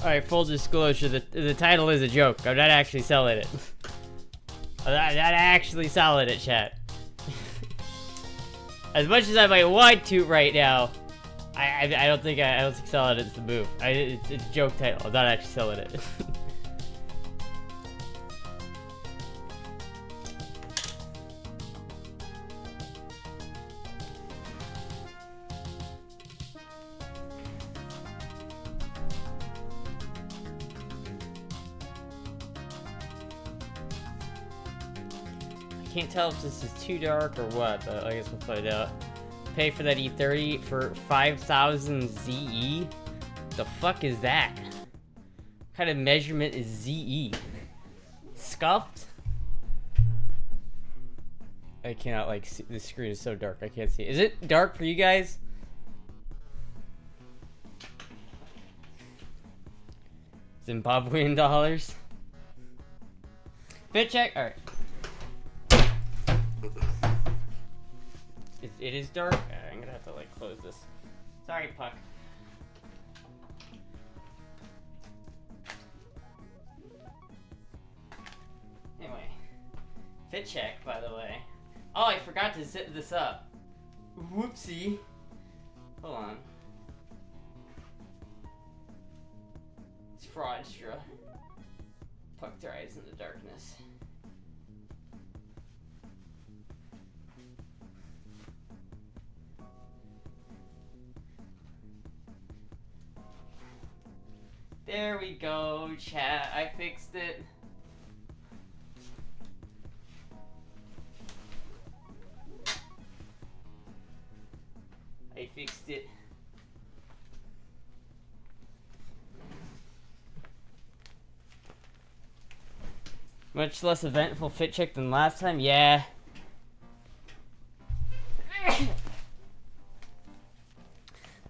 Alright, full disclosure, the title is a joke. I'm not actually selling it. I'm not actually selling it, chat. As much as I might want to right now, I don't think selling it's the move. It's a joke title. I'm not actually selling it. Can't tell if this is too dark or what, but I guess we'll find out. Pay for that e30 for 5,000 ZE? The fuck is that? What kind of measurement is ZE? Scuffed? I cannot like see, the screen is so dark I can't see. Is it dark for you guys? Zimbabwean dollars? Fit check? Alright. It is dark. I'm gonna have to like close this. Sorry, Puck. Anyway, fit check, by the way. Oh, I forgot to zip this up. Whoopsie. Hold on. It's fraudster. Puck thrives in the darkness. There we go, chat. I fixed it. I fixed it. Much less eventful fit check than last time? Yeah. The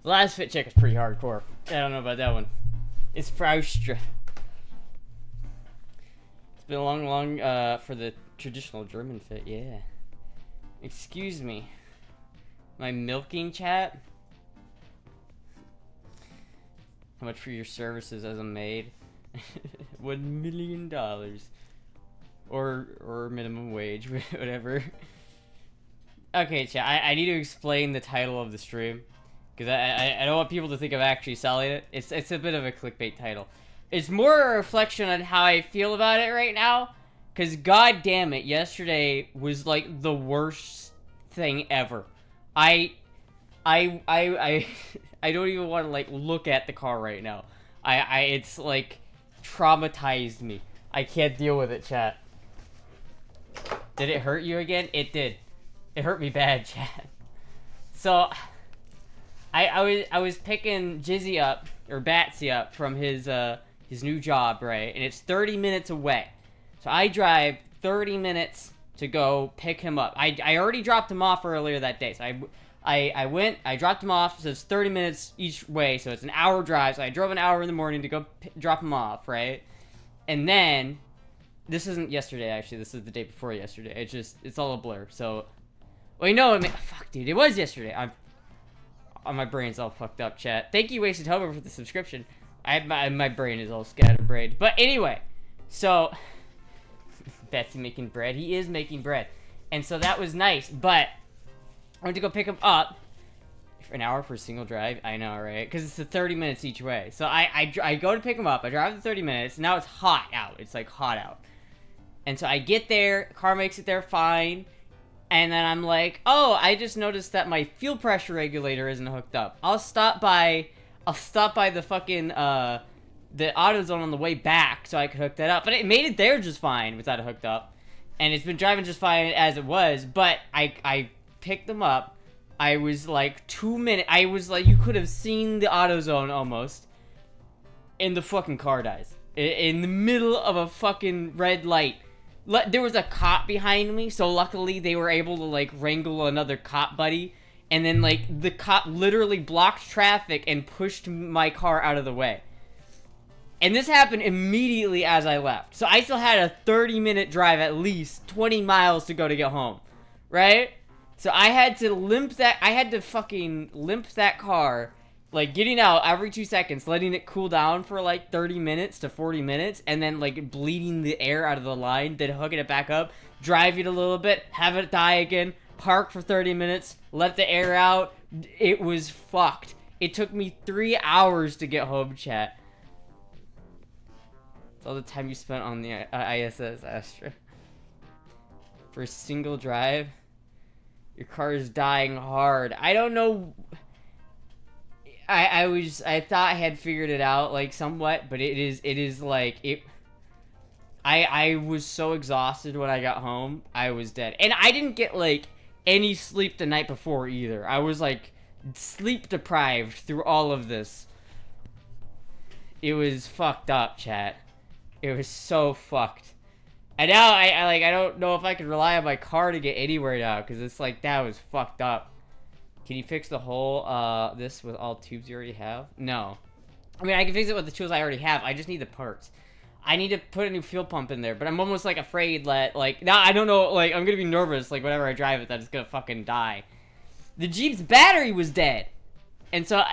last fit check was pretty hardcore. I don't know about that one. It's Fraustra. It's been a long, for the traditional German fit, yeah. Excuse me. My milking chat? How much for your services as a maid? $1 million. Or minimum wage, whatever. Okay, chat, I need to explain the title of the stream. Because I don't want people to think of actually selling it. It's a bit of a clickbait title. It's more a reflection on how I feel about it right now. Because god damn it, yesterday was like the worst thing ever. I don't even want to like look at the car right now. It's like traumatized me. I can't deal with it, chat. Did it hurt you again? It did. It hurt me bad, chat. So I was picking Jizzy up, or Batsy up, from his new job, right? And it's 30 minutes away. So I drive 30 minutes to go pick him up. I already dropped him off earlier that day. So I dropped him off, so it's 30 minutes each way, so it's an hour drive. So I drove an hour in the morning to go drop him off, right? And then, this isn't yesterday, actually. This is the day before yesterday. It's all a blur. So, wait, no, fuck, dude. It was yesterday. My brain's all fucked up, chat. Thank you, Wasted Hover, for the subscription. My brain is all scatterbrained. But anyway, so Betsy making bread. He is making bread, and so that was nice. But I went to go pick him up for an hour for a single drive. I know, right? Because it's the 30 minutes each way. So I go to pick him up. I drive the 30 minutes. Now it's hot out. It's like hot out, and so I get there. Car makes it there fine. And then I'm like, oh, I just noticed that my fuel pressure regulator isn't hooked up. I'll stop by the fucking, the AutoZone on the way back so I could hook that up. But it made it there just fine without it hooked up. And it's been driving just fine as it was. But I picked them up. I was like 2 minutes, I was like, you could have seen the AutoZone almost. And the fucking car dies. In the middle of a fucking red light. There was a cop behind me, so luckily they were able to, like, wrangle another cop buddy. And then, like, the cop literally blocked traffic and pushed my car out of the way. And this happened immediately as I left. So I still had a 30-minute drive, at least 20 miles to go to get home. Right? So I had to fucking limp that car, Like, getting out every 2 seconds, letting it cool down for, like, 30 minutes to 40 minutes, and then, like, bleeding the air out of the line, then hooking it back up, drive it a little bit, have it die again, park for 30 minutes, let the air out. It was fucked. It took me 3 hours to get home, chat. It's all the time you spent on the ISS, Astra. For a single drive, your car is dying hard. I don't know... I thought I had figured it out, like, somewhat, but it is like, I was so exhausted when I got home, I was dead. And I didn't get, like, any sleep the night before, either. I was, like, sleep deprived through all of this. It was fucked up, chat. It was so fucked. And now, I don't know if I can rely on my car to get anywhere now, because it's like, that was fucked up. Can you fix the whole, this with all tubes you already have? No. I mean, I can fix it with the tools I already have. I just need the parts. I need to put a new fuel pump in there, but I'm almost, like, afraid that, like, now I don't know, like, I'm gonna be nervous, like, whenever I drive it, that it's gonna fucking die. The Jeep's battery was dead. And so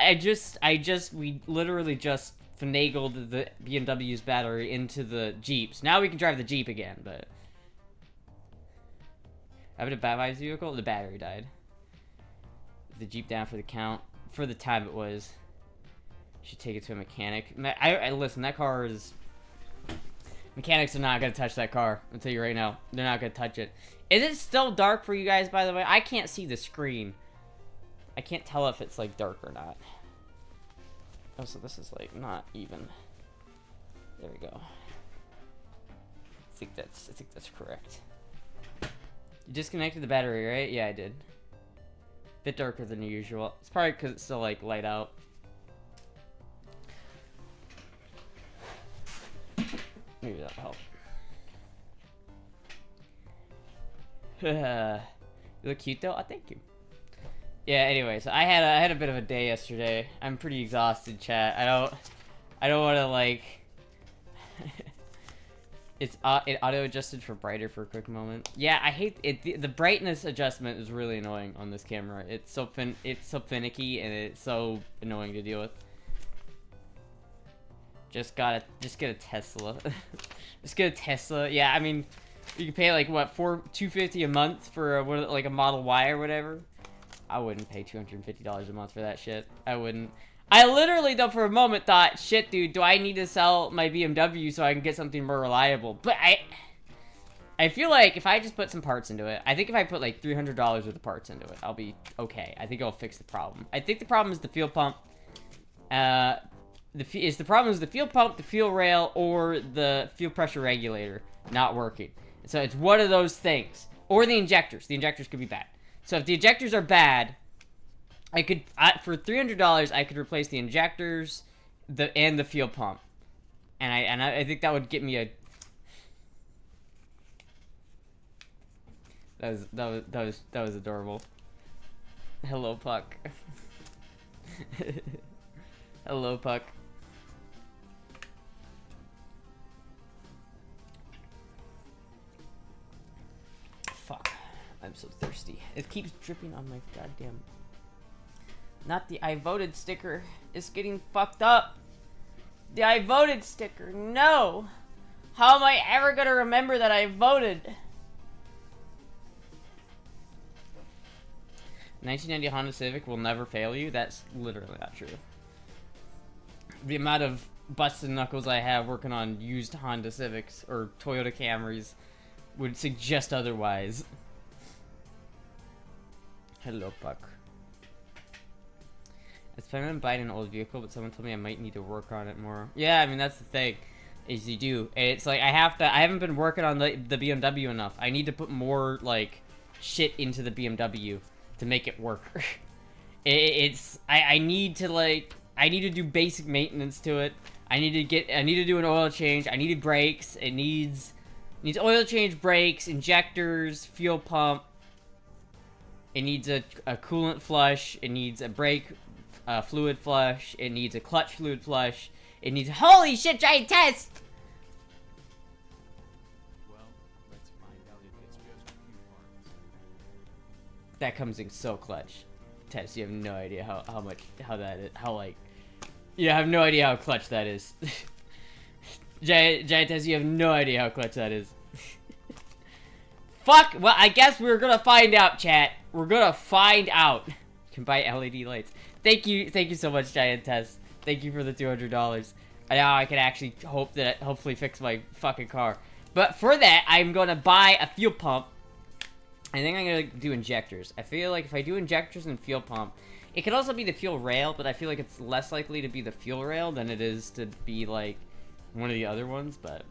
we literally just finagled the BMW's battery into the Jeeps. Now we can drive the Jeep again, but... Having a Batvi's vehicle, the battery died. The Jeep down for the count. For the time it was. Should take it to a mechanic. Listen, that car is... Mechanics are not going to touch that car. I'll tell you right now. They're not going to touch it. Is it still dark for you guys, by the way? I can't see the screen. I can't tell if it's, like, dark or not. Oh, so this is, like, not even. There we go. I think that's correct. You disconnected the battery, right? Yeah, I did. Bit darker than usual. It's probably because it's still, like, light out. Maybe that'll help. You look cute, though? Oh, thank you. Yeah, anyways, I had a bit of a day yesterday. I'm pretty exhausted, chat. I don't want to, like... It auto-adjusted for brighter for a quick moment. Yeah, I hate it. The brightness adjustment is really annoying on this camera. It's so finicky and it's so annoying to deal with. Just get a Tesla. Just get a Tesla. Yeah, I mean, you can pay like what, $250 a month for like a Model Y or whatever. I wouldn't pay $250 a month for that shit. I wouldn't. I literally, though, for a moment thought, shit, dude, do I need to sell my BMW so I can get something more reliable? But I feel like if I just put some parts into it, I think if I put like $300 worth of parts into it, I'll be okay. I think it'll fix the problem. I think the problem is the fuel pump. The problem is the fuel pump, the fuel rail, or the fuel pressure regulator not working. So it's one of those things. Or the injectors. The injectors could be bad. So if the injectors are bad, I could, for $300, I could replace the injectors, and the fuel pump, and I think that would get me a. That was adorable. Hello, Puck. Hello, Puck. Fuck, I'm so thirsty. It keeps dripping on my goddamn. Not the I voted sticker. It's getting fucked up. The I voted sticker. No. How am I ever gonna remember that I voted? 1990 Honda Civic will never fail you. That's literally not true. The amount of busted knuckles I have working on used Honda Civics or Toyota Camrys would suggest otherwise. Hello, Puck. I was planning on buying an old vehicle, but someone told me I might need to work on it more. Yeah, I mean, that's the thing, is you do. And it's like, I haven't been working on the BMW enough. I need to put more, like, shit into the BMW to make it work. I need to, like, I need to do basic maintenance to it. I need to do an oil change. I needed brakes. It needs oil change, brakes, injectors, fuel pump. It needs a coolant flush. It needs a brake fluid flush. It needs a clutch fluid flush. It needs holy shit giant test. Well, let's find out if it's just a few parts. That comes in so clutch. Tess, you have no idea how much, how that is, how, like, you have no idea how clutch that is. Giant Tess, you have no idea how clutch that is. Fuck, well, I guess we're gonna find out, chat. We're gonna find out. You can buy LED lights. Thank you so much, Giant Tess. Thank you for the $200. Now I can actually hopefully fix my fucking car. But for that, I'm gonna buy a fuel pump. I think I'm gonna do injectors. I feel like if I do injectors and fuel pump, it could also be the fuel rail, but I feel like it's less likely to be the fuel rail than it is to be like one of the other ones. But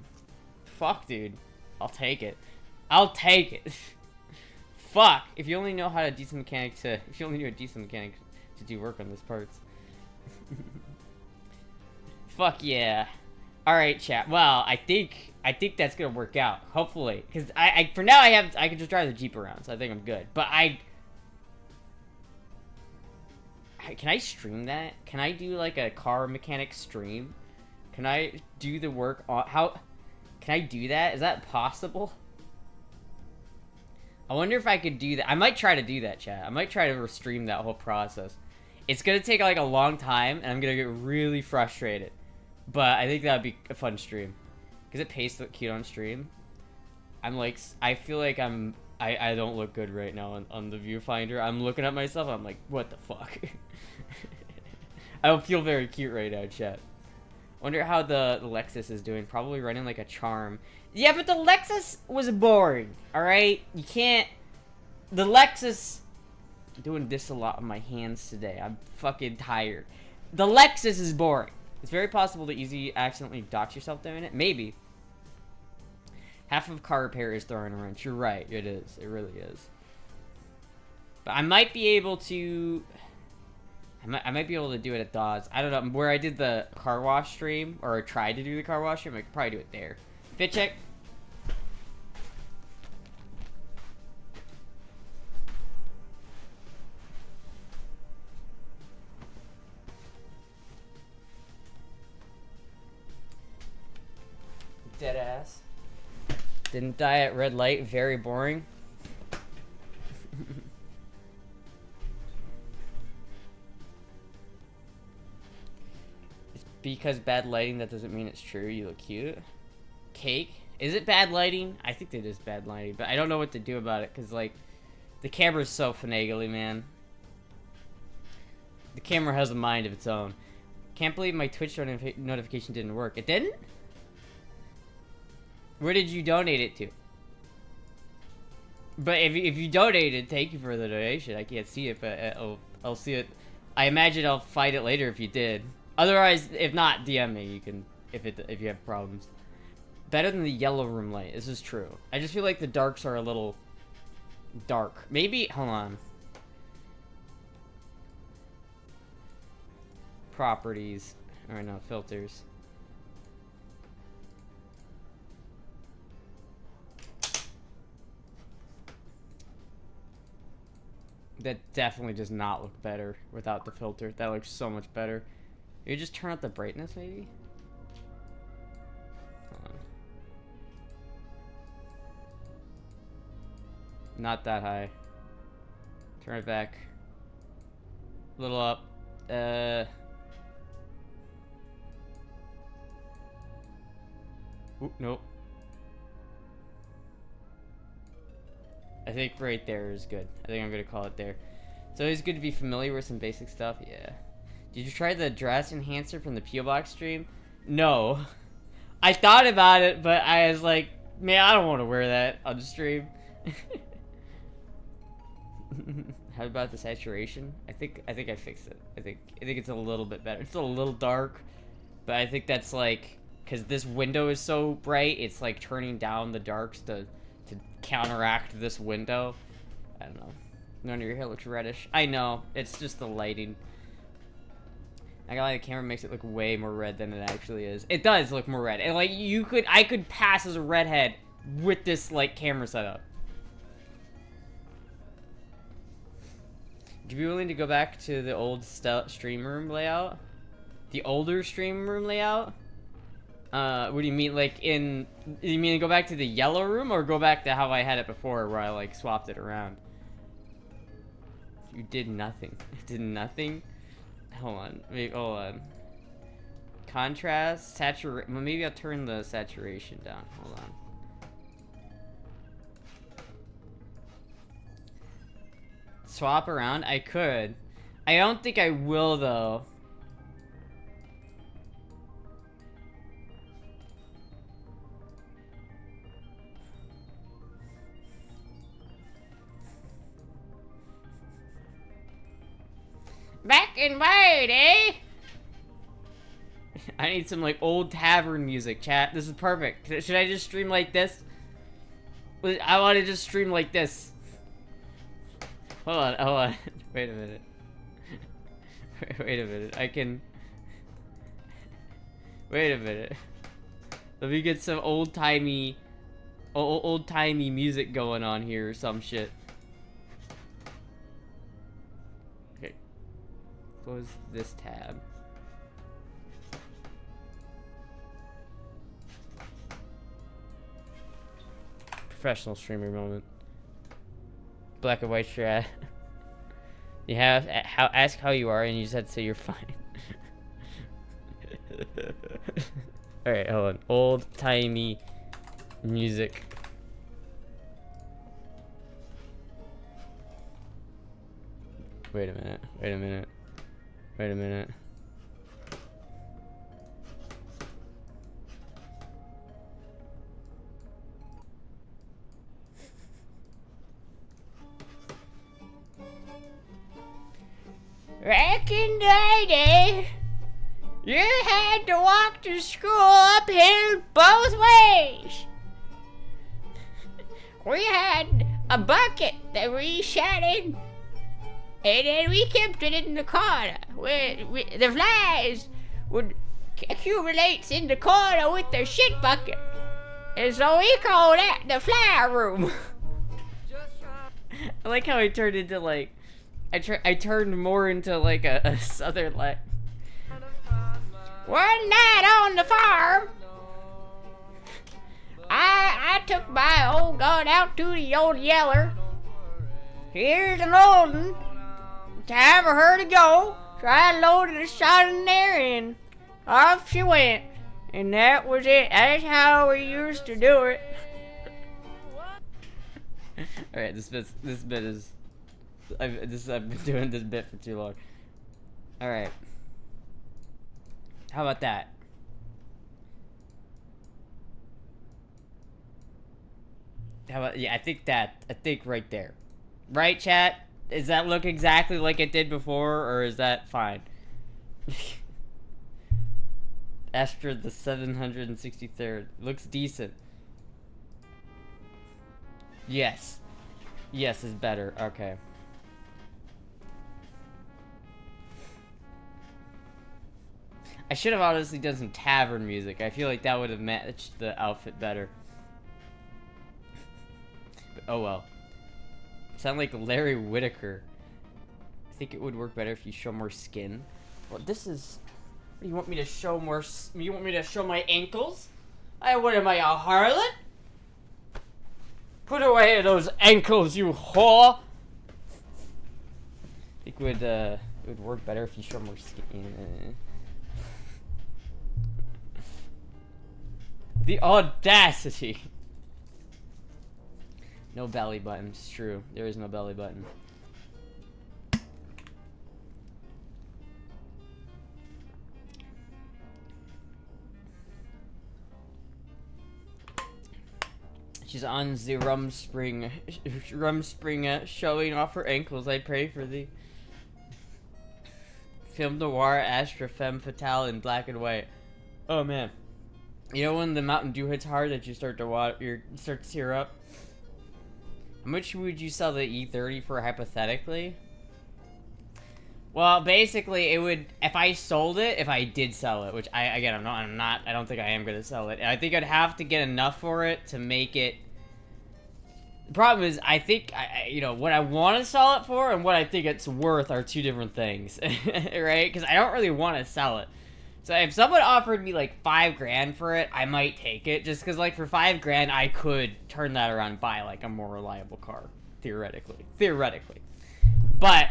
fuck, dude, I'll take it. I'll take it. Fuck, if you only know how a decent mechanic to, if you only knew a decent mechanic to do work on those parts. Fuck yeah. Alright, chat. Well, I think that's gonna work out. Hopefully. Because for now I can just drive the Jeep around, so I think I'm good. But can I stream that? Can I do like a car mechanic stream? Can I do the work on can I do that? Is that possible? I wonder if I could do that. I might try to do that, chat. I might try to stream that whole process. It's gonna take like a long time, and I'm gonna get really frustrated. But I think that would be a fun stream. Because it pays to look cute on stream. I'm like, I feel like I don't look good right now on the viewfinder. I'm looking at myself, I'm like, what the fuck? I don't feel very cute right now, chat. Wonder how the Lexus is doing. Probably running like a charm. Yeah, but the Lexus was boring, alright? You can't... The Lexus... I'm doing this a lot on my hands today. I'm fucking tired. The Lexus is boring. It's very possible to easily accidentally dox yourself doing it. Maybe. Half of car repair is throwing a wrench. You're right. It is. It really is. But I might be able to... I might be able to do it at Dawes. I don't know. Where I did the car wash stream, or I tried to do the car wash stream, I could probably do it there. Fit check. Dead ass. Didn't die at red light. Very boring. It's because bad lighting, that doesn't mean it's true. You look cute. Cake? Is it bad lighting? I think it is bad lighting, but I don't know what to do about it, because, like, the camera's so finagly, man. The camera has a mind of its own. Can't believe my Twitch notification didn't work. It didn't? Where did you donate it to? But if you donated, thank you for the donation. I can't see it, but I'll see it. I imagine I'll find it later if you did. Otherwise, if not, DM me. You can if you have problems. Better than the yellow room light. This is true. I just feel like the darks are a little dark. Maybe hold on. Properties. Or no, filters. That definitely does not look better without the filter. That looks so much better. You just turn up the brightness, maybe? Hold on. Not that high. Turn it back. A little up. Oop, nope. I think right there is good. I think I'm gonna call it there. It's always good to be familiar with some basic stuff. Yeah. Did you try the dress enhancer from the P.O. Box stream? No. I thought about it, but I was like, man, I don't want to wear that on the stream. How about the saturation? I think I fixed it. I think it's a little bit better. It's a little dark, but I think that's like, because this window is so bright, it's like turning down the darks to counteract this window. I don't know. None of your hair looks reddish. I know. It's just the lighting. I gotta lie, the camera makes it look way more red than it actually is. It does look more red. And like I could pass as a redhead with this like camera setup. Would you be willing to go back to the old stream room layout? The older stream room layout? What do you mean, like you mean go back to the yellow room, or go back to how I had it before, where I like swapped it around? You did nothing. Did nothing? Hold on. Wait, hold on. Contrast, saturation. Well, maybe I'll turn the saturation down. Hold on. Swap around? I could. I don't think I will, though. Back in white, eh? I need some, like, old tavern music, chat. This is perfect. Should I just stream like this? I want to just stream like this. Hold on, hold on. Wait a minute. Wait a minute. I can... Wait a minute. Let me get some old-timey music going on here or some shit. Okay. Close this tab. Professional streamer moment. Black and white strat. You have ask how you are, and you just have to say you're fine. All right, hold on. Old timey music. Wait a minute. Wait a minute. Wait a minute. Back in the day, you had to walk to school uphill both ways. We had a bucket that we sat in, and then we kept it in the corner where the flies would accumulate in the corner with the shit bucket. And so we call that the fly room. I like how I turned into like, I turned more into like a southern like. One night on the farm, I took my old gun out to the old yeller. Here's an old one. Time for her to go. So I loaded a shot in there and off she went. And that was it. That's how we used to do it. Alright, this bit is... I've been doing this bit for too long. Alright. How about that? How about... Yeah, I think right there. Right, chat? Does that look exactly like it did before, or is that fine? Astra the 763rd. Looks decent. Yes. Yes is better. Okay. I should have honestly done some tavern music. I feel like that would have matched the outfit better. But, oh well. Sound like Larry Whitaker. I think it would work better if you show more skin. Well, this is... You want me to show more... You want me to show my ankles? What am I, a harlot? Put away those ankles, you whore! I think it would work better if you show more skin. The audacity! No belly button, it's true. There is no belly button. She's on the Rumspring showing off her ankles. I pray for thee. Film noir, Astra, femme fatale in black and white. Oh man. You know when the Mountain Dew hits hard that you start to start to tear up? How much would you sell the e30 for hypothetically? Well, basically, it would, if I sold it, if I did sell it, which I don't think I am going to sell it. I think I'd have to get enough for it to make it. The problem is, I think, you know, what I want to sell it for and what I think it's worth are two different things, right? Because I don't really want to sell it. So if someone offered me like $5 grand for it, I might take it. Just because like for $5 grand, I could turn that around and buy like a more reliable car, theoretically. But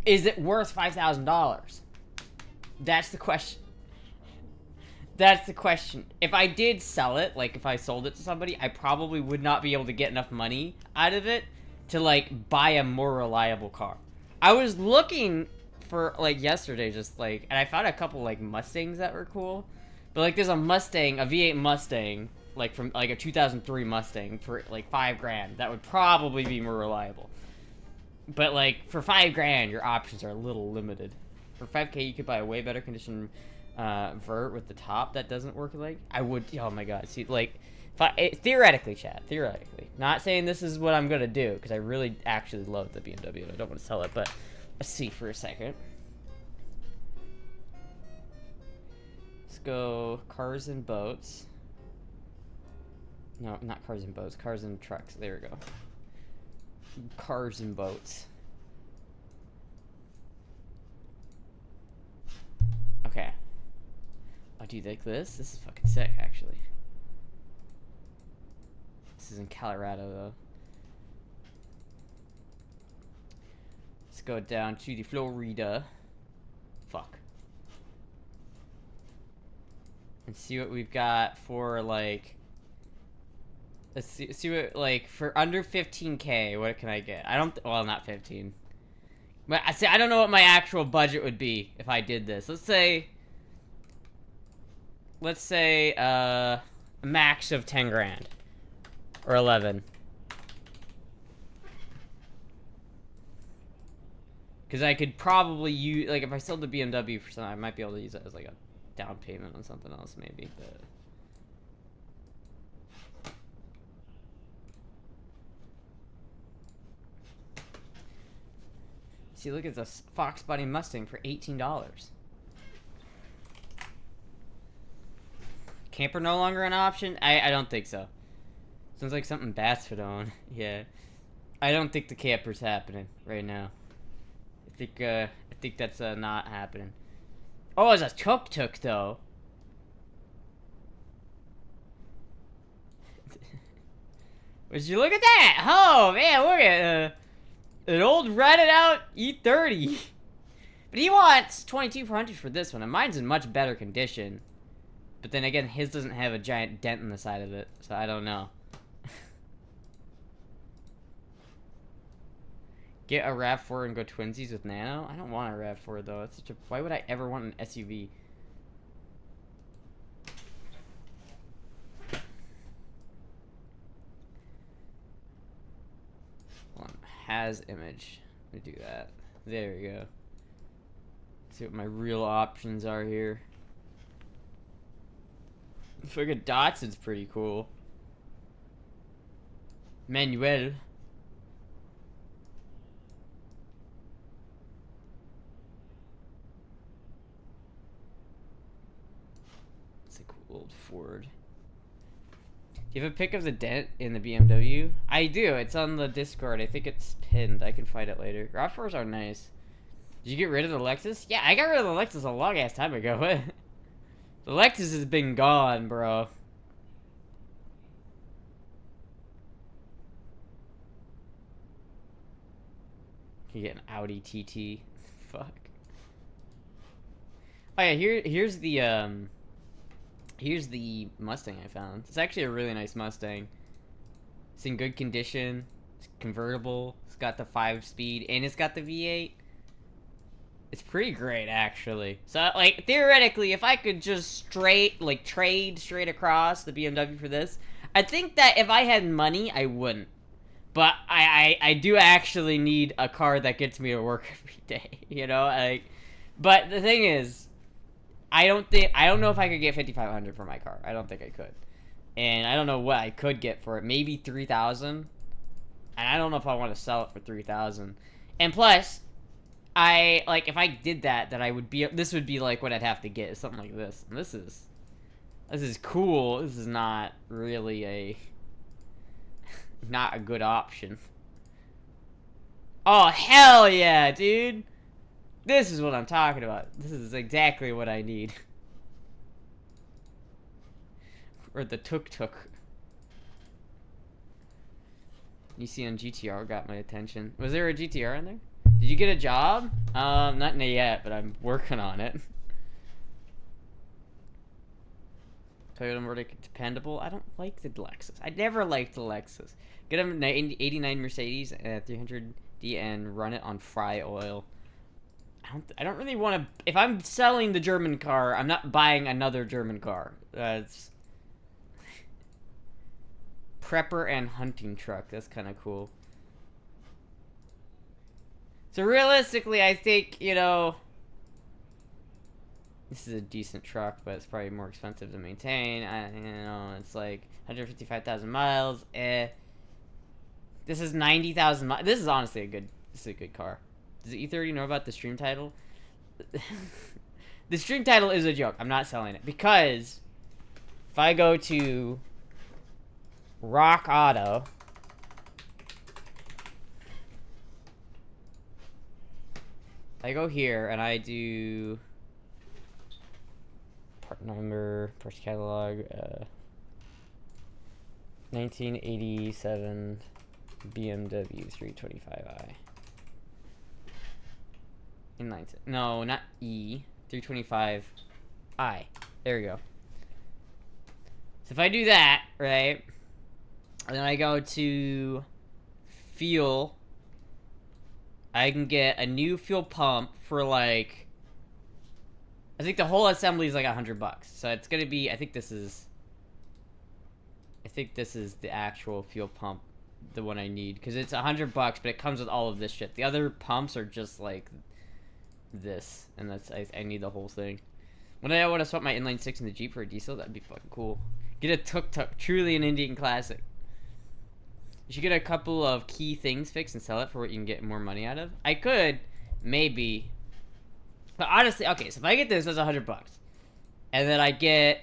Is it worth $5,000? That's the question. That's the question. If I did sell it, like if I sold it to somebody, I probably would not be able to get enough money out of it to like buy a more reliable car. I was looking for like yesterday, just like, and I found a couple like Mustangs that were cool. But like there's a Mustang, a V8 Mustang, like from like a 2003 Mustang for like $5,000. That would probably be more reliable. But like for $5,000, your options are a little limited. For $5K, you could buy a way better condition vert with the top that doesn't work. Like I would. Oh my god. See, like theoretically, Chad. Theoretically, not saying this is what I'm gonna do because I really actually love the BMW and I don't want to sell it. But let's see for a second. Let's go cars and boats. No, not cars and boats. Cars and trucks. There we go. Cars and boats. Okay. Oh, do you like this? This is fucking sick, actually. This is in Colorado, though. Let's go down to the Florida. Fuck. And see what we've got for, like... Let's see what, like, for under 15K, what can I get? I don't... Well, not 15. But I don't know what my actual budget would be if I did this. Let's say a max of 10 grand or 11. Because I could probably use, like, if I sold the BMW for something, I might be able to use it as like a down payment on something else, maybe. But see, look at this Fox Body Mustang for $18. Camper no longer an option? I don't think so. Sounds like something Bats would own. Yeah. I don't think the camper's happening right now. I think that's not happening. Oh, it's a tuk-tuk though. Would you look at that? Oh man, look at an old ratted out e30. But he wants $22,400 for this one, and mine's in much better condition. But then again, his doesn't have a giant dent in the side of it, so I don't know. Get a RAV4 and go twinsies with Nano? I don't want a RAV4 though. It's such a... Why would I ever want an SUV? Hold on. Has image. Let me do that. There we go. See what my real options are here. Fucking Datsun's pretty cool. Manuel. It's a cool old Ford. Do you have a pic of the dent in the BMW? I do. It's on the Discord. I think it's pinned. I can find it later. RAV4s are nice. Did you get rid of the Lexus? Yeah, I got rid of the Lexus a long ass time ago. The Lexus has been gone, bro. Can you get an Audi TT? Fuck. Oh yeah, here's the Mustang I found. It's actually a really nice Mustang. It's in good condition. It's convertible. It's got the 5-speed and it's got the V8. It's pretty great, actually. So, like, theoretically, if I could just trade straight across the BMW for this, I think that if I had money, I wouldn't. But I do actually need a car that gets me to work every day, you know? Like, but the thing is, I don't know if I could get $5,500 for my car. I don't think I could. And I don't know what I could get for it. Maybe $3,000. And I don't know if I want to sell it for $3,000. And plus, if I did that, this would be like what I'd have to get, is something like this. And this is cool. This is not really not a good option. Oh, hell yeah, dude. This is what I'm talking about. This is exactly what I need. Or the tuk-tuk. You see on GTR got my attention. Was there a GTR in there? Did you get a job? Not yet, but I'm working on it. Toyota more dependable. I don't like the Lexus. I never liked the Lexus. Get an 89 Mercedes at 300D and run it on fry oil. I don't really want to. If I'm selling the German car, I'm not buying another German car. That's prepper and hunting truck. That's kind of cool. So realistically, I think, you know, this is a decent truck, but it's probably more expensive to maintain. You know, it's like 155,000 miles. This is 90,000 miles. This is honestly a good car. Does the E30 know about the stream title? The stream title is a joke. I'm not selling it because if I go to Rock Auto, I go here and I do part number, parts catalog, 1987 BMW 325i. Inline. No, not E. 325i. There we go. So if I do that, right, and then I go to fuel, I can get a new fuel pump for like, I think the whole assembly is like $100. So it's gonna be, I think this is the actual fuel pump, the one I need, because it's $100, but it comes with all of this shit. The other pumps are just like this, and that's I need the whole thing. When I want to swap my inline six in the Jeep for a diesel, that'd be fucking cool. Get a tuk-tuk, truly an Indian classic. You should get a couple of key things fixed and sell it for what you can get more money out of. I could, maybe. But honestly, okay, so if I get this, that's $100. And then I get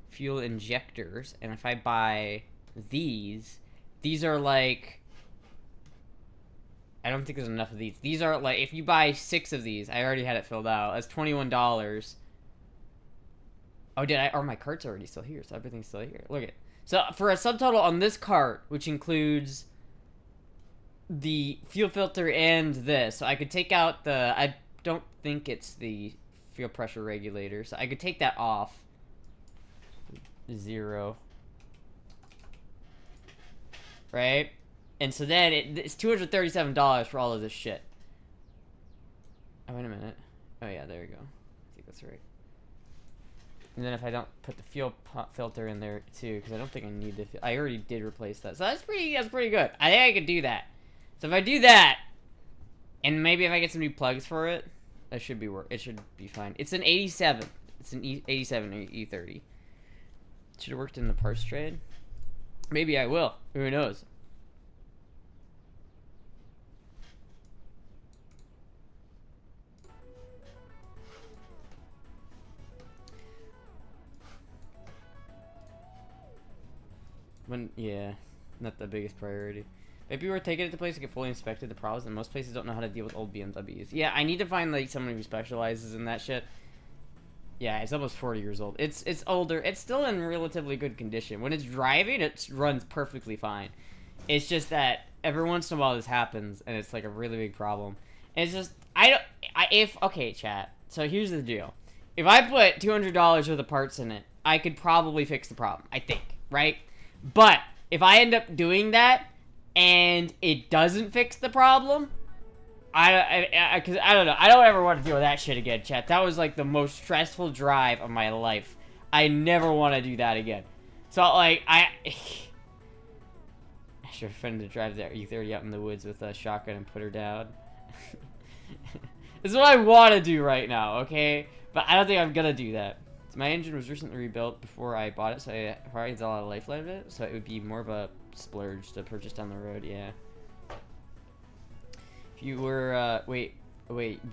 fuel injectors, and if I buy these are like, I don't think there's enough of these. These are like, if you buy 6 of these, I already had it filled out. That's $21. Oh, did I? Or my cart's already still here, so everything's still here. Look at it. So for a subtotal on this cart, which includes the fuel filter and this, so I could take out the, I don't think it's the fuel pressure regulator, so I could take that off. 0. Right? And so then it's $237 for all of this shit. Oh, wait a minute. Oh yeah, there you go. I think that's right. And then if I don't put the fuel filter in there too, because I don't think I need the. I already did replace that, so that's pretty good. I think I could do that. So if I do that, and maybe if I get some new plugs for it, that should be It should be fine. It's an 87. It's an 87 E30. Should have worked in the parts trade. Maybe I will. Who knows? Yeah, not the biggest priority. Maybe we're taking it to place to get fully inspected. The problems, and most places don't know how to deal with old BMWs. Yeah, I need to find like someone who specializes in that shit. Yeah, it's almost 40 years old. It's older. It's still in relatively good condition. When it's driving, it runs perfectly fine. It's just that every once in a while this happens, and it's like a really big problem. And it's just okay, chat. So here's the deal: if I put $200 worth of parts in it, I could probably fix the problem. I think, right? But if I end up doing that and it doesn't fix the problem, because I don't know. I don't ever want to deal with that shit again, chat. That was like the most stressful drive of my life. I never want to do that again. So like I should have friend to drive that E30 out in the woods with a shotgun and put her down. This is what I want to do right now, okay? But I don't think I'm gonna do that. My engine was recently rebuilt before I bought it, so I probably has a lot of life out of it, so it would be more of a splurge to purchase down the road, yeah. If you were, wait,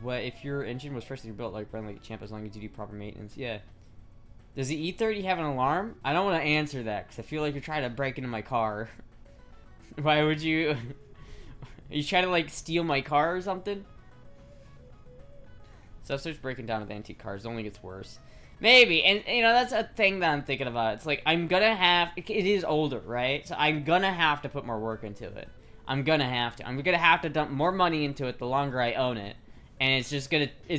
what, if your engine was freshly rebuilt, like, run like a champ as long as you do proper maintenance, yeah. Does the E30 have an alarm? I don't want to answer that, because I feel like you're trying to break into my car. Why would you? Are you trying to, like, steal my car or something? Stuff starts breaking down with antique cars, it only gets worse. Maybe, and you know, that's a thing that I'm thinking about. It's like, I'm gonna have, it is older, right? So I'm gonna have to put more work into it. I'm gonna have to. I'm gonna have to dump more money into it the longer I own it, and it's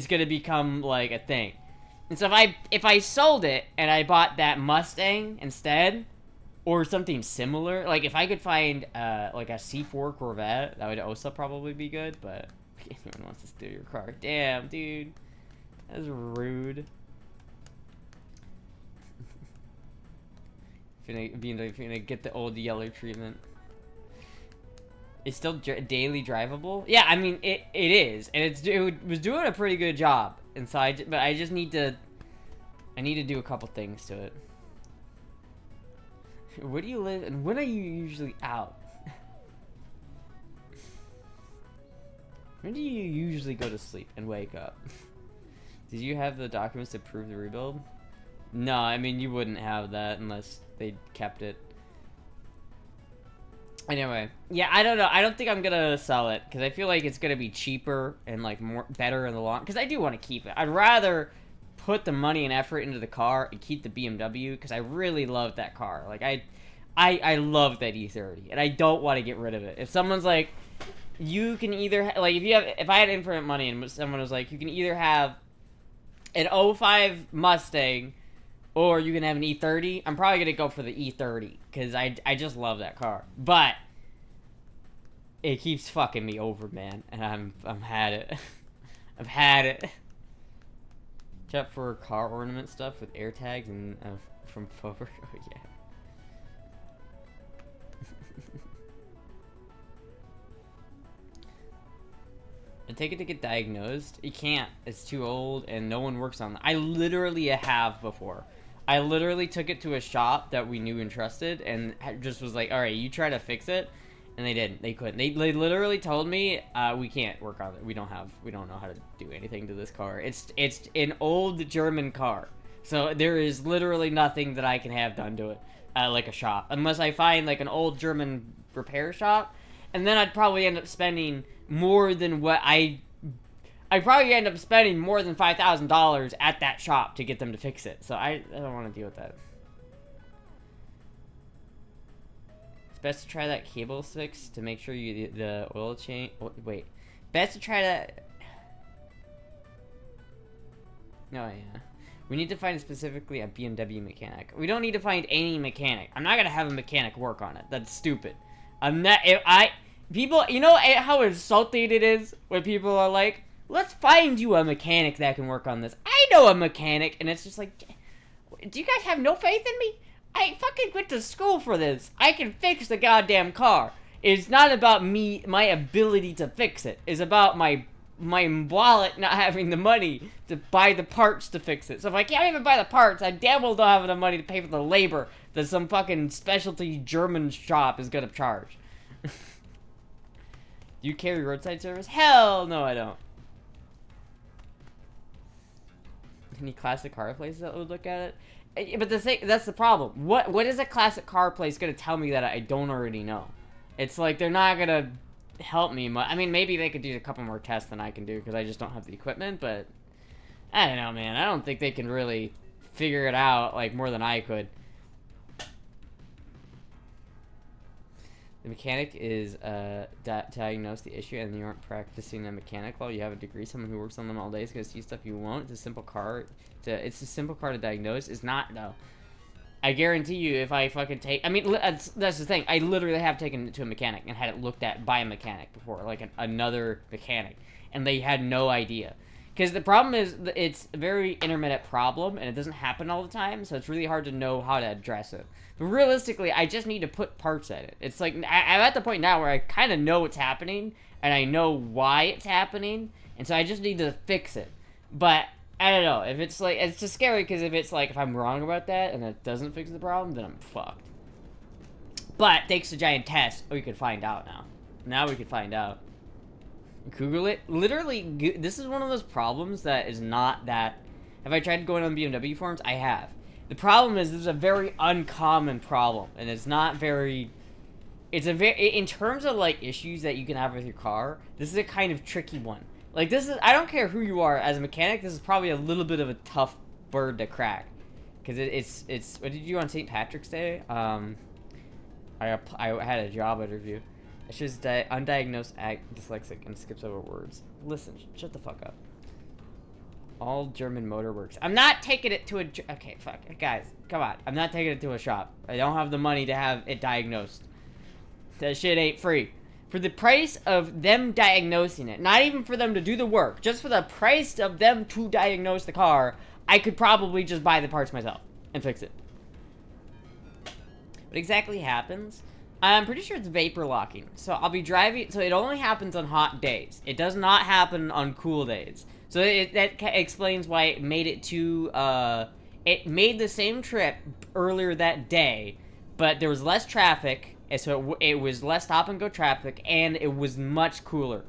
gonna become like a thing. And so if I sold it and I bought that Mustang instead, or something similar, like if I could find like a C4 Corvette, that would also probably be good. But anyone wants to steal your car? Damn, dude, that's rude. If you're gonna get the old yellow treatment. It's still daily drivable? Yeah, I mean, it is. And it was doing a pretty good job. And so but I just need to... I need to do a couple things to it. Where do you live? And when are you usually out? When do you usually go to sleep and wake up? Did you have the documents to prove the rebuild? No, I mean, you wouldn't have that unless they kept it. Anyway, yeah, I don't know. I don't think I'm gonna sell it because I feel like it's gonna be cheaper and like better in the long. Because I do want to keep it. I'd rather put the money and effort into the car and keep the BMW because I really love that car. Like I love that E30 and I don't want to get rid of it. If someone's like, you can either like if I had infinite money and someone was like, you can either have an '05 Mustang or you can have an E30. I'm probably gonna go for the E30 because I just love that car. But it keeps fucking me over, man, and I'm had it. I've had it. Except for car ornament stuff with air tags and from Fover. Oh yeah. And take it to get diagnosed. You can't. It's too old, and no one works on that. I literally have before. I literally took it to a shop that we knew and trusted, and just was like, "All right, you try to fix it," and they didn't. They couldn't. They literally told me, "We can't work on it. We don't know how to do anything to this car. It's an old German car, so there is literally nothing that I can have done to it, like a shop, unless I find like an old German repair shop, and then I'd probably end up spending more than what I probably end up spending more than $5,000 at that shop to get them to fix it. So I don't want to deal with that. It's best to try that cable fix to make sure the oil change. Wait, best to try that. No, yeah. We need to find specifically a BMW mechanic. We don't need to find any mechanic. I'm not gonna have a mechanic work on it. That's stupid. I'm not. People, you know how insulting it is when people are like, let's find you a mechanic that can work on this. I know a mechanic, and it's just like, do you guys have no faith in me? I fucking went to school for this. I can fix the goddamn car. It's not about me, my ability to fix it. It's about my wallet not having the money to buy the parts to fix it. So if I can't even buy the parts, I damn well don't have enough money to pay for the labor that some fucking specialty German shop is gonna charge. Do you carry roadside service? Hell no, I don't. Any classic car places that would look at it? But that's the problem. What is a classic car place gonna tell me that I don't already know? It's like they're not gonna help me much. I mean, maybe they could do a couple more tests than I can do because I just don't have the equipment. But I don't know, man. I don't think they can really figure it out like more than I could. The mechanic is diagnose the issue, and you aren't practicing a mechanic while you have a degree. Someone who works on them all day is gonna see stuff you won't. It's a simple car to diagnose. It's not though. I guarantee you, if I fucking take, I mean, that's the thing. I literally have taken it to a mechanic and had it looked at by a mechanic before, like another mechanic, and they had no idea. Because the problem is, it's a very intermittent problem, and it doesn't happen all the time, so it's really hard to know how to address it. But realistically, I just need to put parts at it. It's like, I'm at the point now where I kind of know what's happening, and I know why it's happening, and so I just need to fix it. But, I don't know, if it's like, it's just scary, because if it's like, if I'm wrong about that, and it doesn't fix the problem, then I'm fucked. But, thanks to Giant Test, we could find out now. Now we could find out. Google it. Literally, this is one of those problems that is not that... Have I tried going on BMW forums? I have. The problem is, this is a very uncommon problem, and it's not very... It's a very... In terms of, like, issues that you can have with your car, this is a kind of tricky one. Like, this is... I don't care who you are, as a mechanic, this is probably a little bit of a tough bird to crack. Because it's... What did you do on St. Patrick's Day? I had a job interview. It's just undiagnosed dyslexic and skips over words. Listen, shut the fuck up. All German motor works. I'm not taking it to a... Okay, fuck. Guys, come on. I'm not taking it to a shop. I don't have the money to have it diagnosed. That shit ain't free. For the price of them diagnosing it, not even for them to do the work, just for the price of them to diagnose the car, I could probably just buy the parts myself and fix it. What exactly happens? I'm pretty sure it's vapor locking. So I'll be driving, so it only happens on hot days. It does not happen on cool days. So that explains why it made it to, it made the same trip earlier that day, but there was less traffic, and so it was less stop and go traffic, and it was much cooler.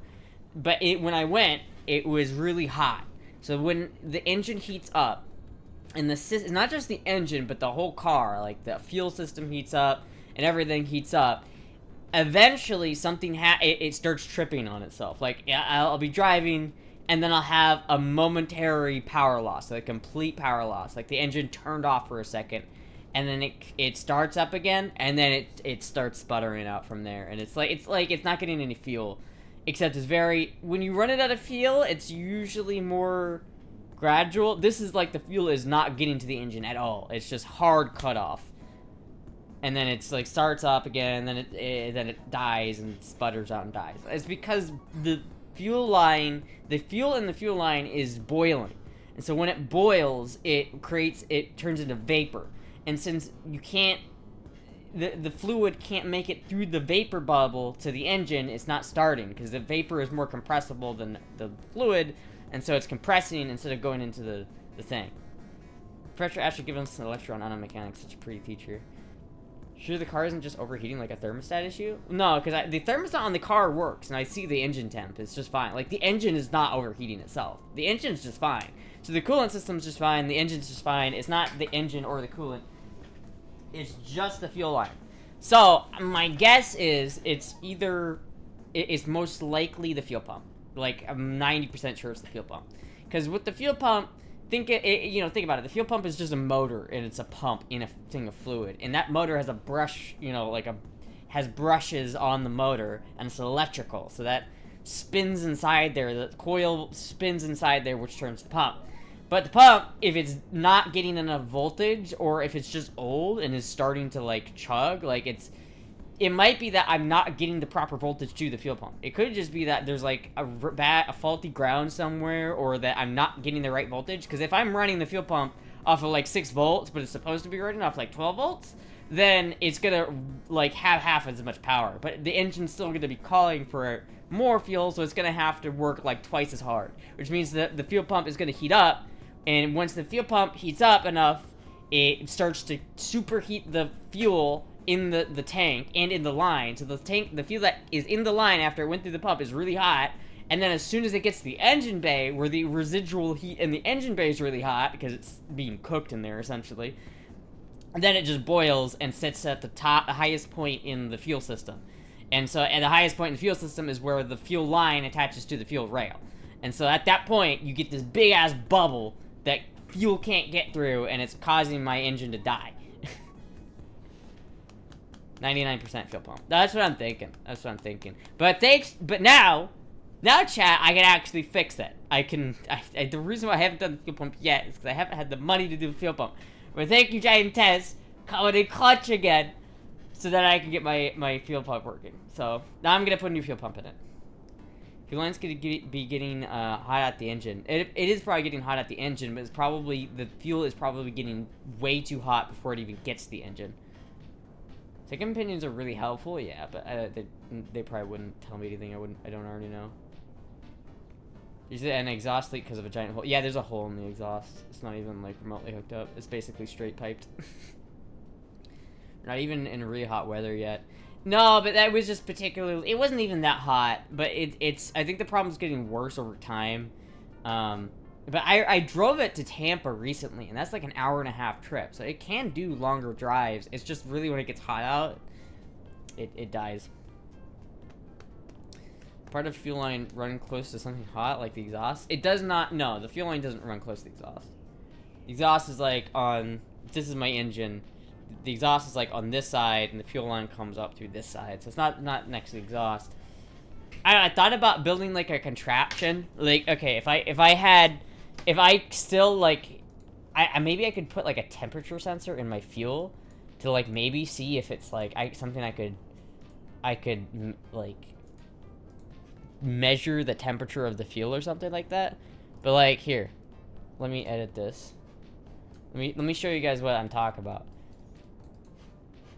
But when I went, it was really hot. So when the engine heats up, and it's not just the engine, but the whole car, like the fuel system heats up, and everything heats up, eventually something, it starts tripping on itself. Like, I'll be driving, and then I'll have a momentary power loss, a complete power loss. Like, the engine turned off for a second, and then it starts up again, and then it starts sputtering out from there. And it's like it's not getting any fuel, except it's when you run it out of fuel, it's usually more gradual. This is like the fuel is not getting to the engine at all. It's just hard cut off. And then it's like starts up again, and then it dies and sputters out and dies. It's because the fuel in the fuel line is boiling. And so when it boils, it turns into vapor. And since you can't, the fluid can't make it through the vapor bubble to the engine, it's not starting, because the vapor is more compressible than the fluid, and so it's compressing instead of going into the thing. Professor Astra gives us an lecture on automechanics, such a pretty teacher. Sure the car isn't just overheating like a thermostat issue? No, because the thermostat on the car works, and I see the engine temp. It's just fine. Like, the engine is not overheating itself. The engine's just fine. So the coolant system's just fine, the engine's just fine. It's not the engine or the coolant. It's just the fuel line. So, my guess is it's most likely the fuel pump. Like, I'm 90% sure it's the fuel pump. Because with the fuel pump, think about it. The fuel pump is just a motor, and it's a pump in a thing of fluid. And that motor has a brush, has brushes on the motor, and it's electrical. So that spins inside there. The coil spins inside there, which turns the pump. But the pump, if it's not getting enough voltage, or if it's just old and is starting to, like, chug, like, it might be that I'm not getting the proper voltage to the fuel pump. It could just be that there's, like, a faulty ground somewhere, or that I'm not getting the right voltage. Because if I'm running the fuel pump off of, like, 6 volts, but it's supposed to be running off, like, 12 volts, then it's gonna, like, have half as much power. But the engine's still gonna be calling for more fuel, so it's gonna have to work, like, twice as hard. Which means that the fuel pump is gonna heat up, and once the fuel pump heats up enough, it starts to superheat the fuel in the tank and in the line. So the fuel that is in the line after it went through the pump is really hot, and then as soon as it gets to the engine bay, where the residual heat in the engine bay is really hot, because it's being cooked in there, essentially, then it just boils and sits at the highest point in the fuel system. And so at the highest point in the fuel system is where the fuel line attaches to the fuel rail. And so at that point, you get this big-ass bubble that fuel can't get through, and it's causing my engine to die. 99% fuel pump. That's what I'm thinking. But now, chat, I can actually fix it. The reason why I haven't done the fuel pump yet is because I haven't had the money to do the fuel pump. But thank you, Giant Tess, coming in clutch again, so that I can get my fuel pump working. So now I'm gonna put a new fuel pump in it. Fuel line's gonna be getting hot at the engine. It is probably getting hot at the engine, but the fuel is probably getting way too hot before it even gets to the engine. Second opinions are really helpful, yeah, but they probably wouldn't tell me anything I don't already know. Is it an exhaust leak because of a giant hole? Yeah, there's a hole in the exhaust. It's not even, like, remotely hooked up. It's basically straight piped. We're not even in really hot weather yet. No, but that was just particularly... It wasn't even that hot, but it's... I think the problem's getting worse over time. But I drove it to Tampa recently, and that's like an 1.5-hour trip. So it can do longer drives. It's just really when it gets hot out, it dies. Part of fuel line running close to something hot, like the exhaust? It does not... No, the fuel line doesn't run close to the exhaust. The exhaust is like on... This is my engine. the exhaust is like on this side, and the fuel line comes up through this side. So it's not next to the exhaust. I thought about building like a contraption. Like, okay, if I still like, maybe I could put like a temperature sensor in my fuel to like maybe see if it's like something I could like measure the temperature of the fuel or something like that. But like, here, let me edit this. Let me show you guys what I'm talking about.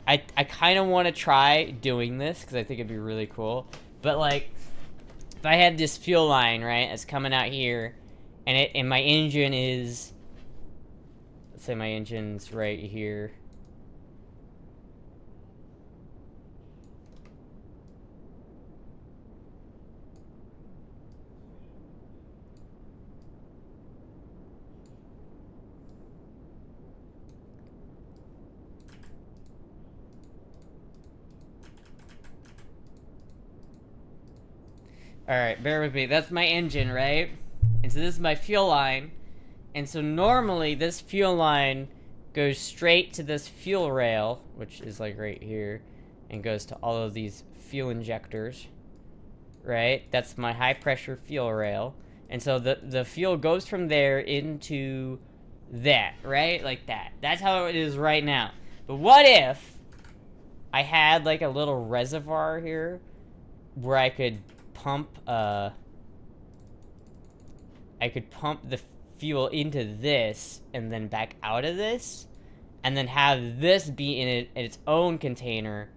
I kind of want to try doing this because I think it'd be really cool. But like, if I had this fuel line, right, it's coming out here, and my engine is, let's say my engine's right here. Alright, bear with me. That's my engine, right? And so this is my fuel line. And so normally this fuel line goes straight to this fuel rail, which is like right here, and goes to all of these fuel injectors, right? That's my high pressure fuel rail. And so the fuel goes from there into that, right? Like that. That's how it is right now. But what if I had like a little reservoir here where I could pump the fuel into this and then back out of this, and then have this be in its own container,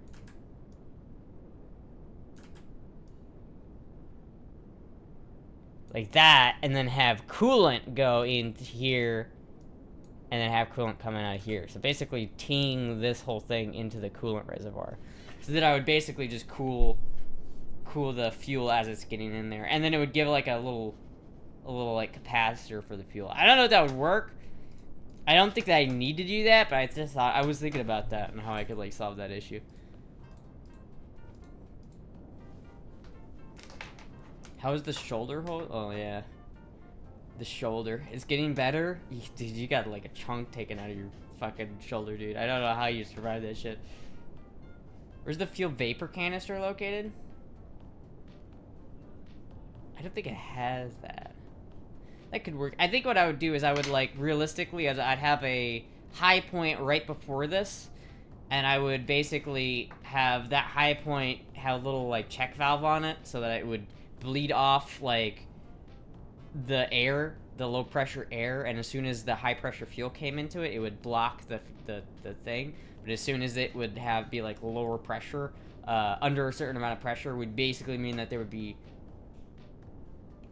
like that, and then have coolant go into here, and then have coolant coming out of here. So basically teeing this whole thing into the coolant reservoir, so that I would basically just cool the fuel as it's getting in there, and then it would give like a little like capacitor for the fuel. I don't know if that would work. I don't think that I need to do that, but I just thought, I was thinking about that and how I could like solve that issue. How is the shoulder hold? Oh yeah, the shoulder is getting better. Dude, you got like a chunk taken out of your fucking shoulder, dude. I don't know how you survived that shit. Where's the fuel vapor canister located? I don't think it has that. That could work. I think what I would do is I would, like, realistically, I'd have a high point right before this, and I would basically have that high point have a little, like, check valve on it so that it would bleed off, like, the air, the low-pressure air, and as soon as the high-pressure fuel came into it, it would block the thing. But as soon as it would be, like, lower pressure, under a certain amount of pressure, would basically mean that there would be...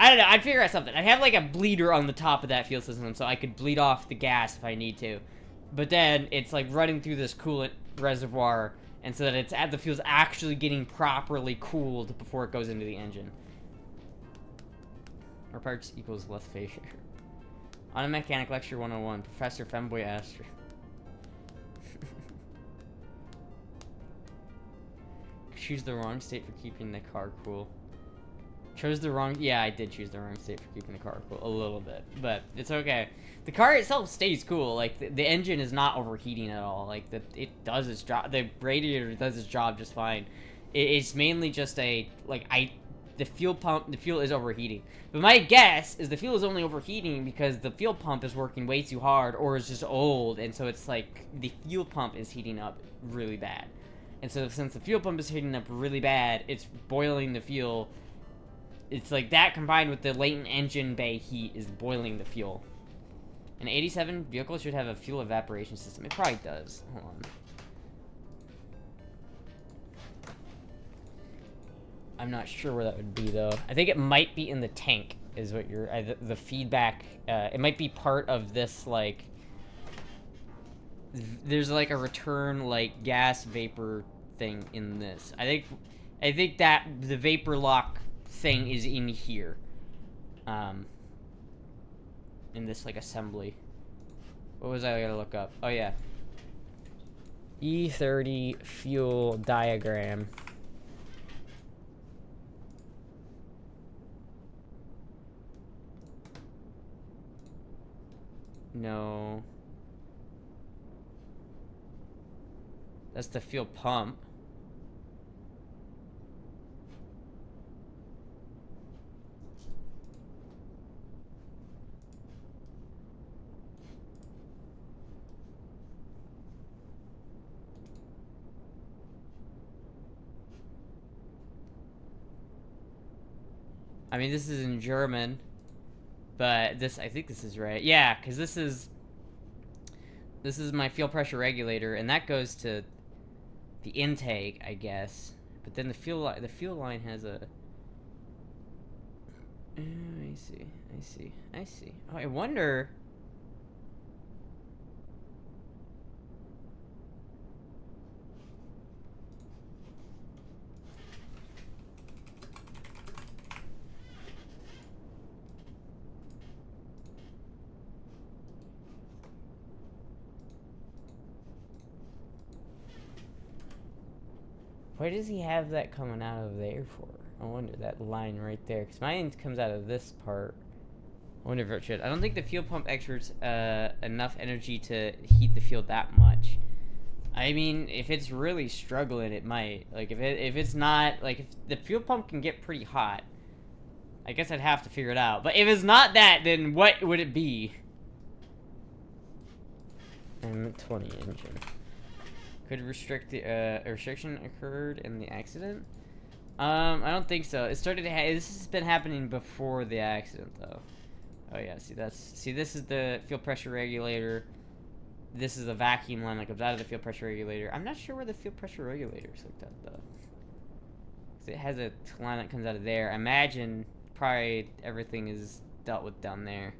I don't know, I'd figure out something. I'd have like a bleeder on the top of that fuel system so I could bleed off the gas if I need to. But then it's like running through this coolant reservoir, and so that the fuel's actually getting properly cooled before it goes into the engine. More parts equals less failure. Auto Mechanic Lecture 101, Professor Femboy Astra. Choose the wrong state for keeping the car cool. Chose the wrong... Yeah, I did choose the wrong state for keeping the car cool. A little bit. But it's okay. The car itself stays cool. Like, the engine is not overheating at all. Like, it does its job. The radiator does its job just fine. It's mainly just the fuel pump... The fuel is overheating. But my guess is the fuel is only overheating because the fuel pump is working way too hard or is just old. And so it's like the fuel pump is heating up really bad. And so since the fuel pump is heating up really bad, it's boiling the fuel... It's like that combined with the latent engine bay heat is boiling the fuel. An 87 vehicle should have a fuel evaporation system. It probably does. Hold on. I'm not sure where that would be, though. I think it might be in the tank, is what you're... the feedback... it might be part of this, like... There's, like, a return, like, gas vapor thing in this. I think that the vapor lock... thing is in here, in this like assembly. What was I gonna look up? Oh yeah, E30 fuel diagram. No. That's the fuel pump. I mean, this is in German, but I think this is right. Yeah, because this is my fuel pressure regulator, and that goes to the intake, I guess. But then the fuel line has a. Oh, I see. Oh, I wonder. Why does he have that coming out of there for? I wonder, that line right there. Because mine comes out of this part. I wonder if it should. I don't think the fuel pump exerts enough energy to heat the fuel that much. I mean, if it's really struggling, it might. Like, if it's not, like, if the fuel pump can get pretty hot, I guess I'd have to figure it out. But if it's not that, then what would it be? M20 engine. Could a restriction occurred in the accident? I don't think so. It started to this has been happening before the accident, though. Oh yeah, see this is the fuel pressure regulator. This is a vacuum line that comes out of the fuel pressure regulator. I'm not sure where the fuel pressure regulator is hooked up, though. 'Cause it has a line that comes out of there. I imagine probably everything is dealt with down there.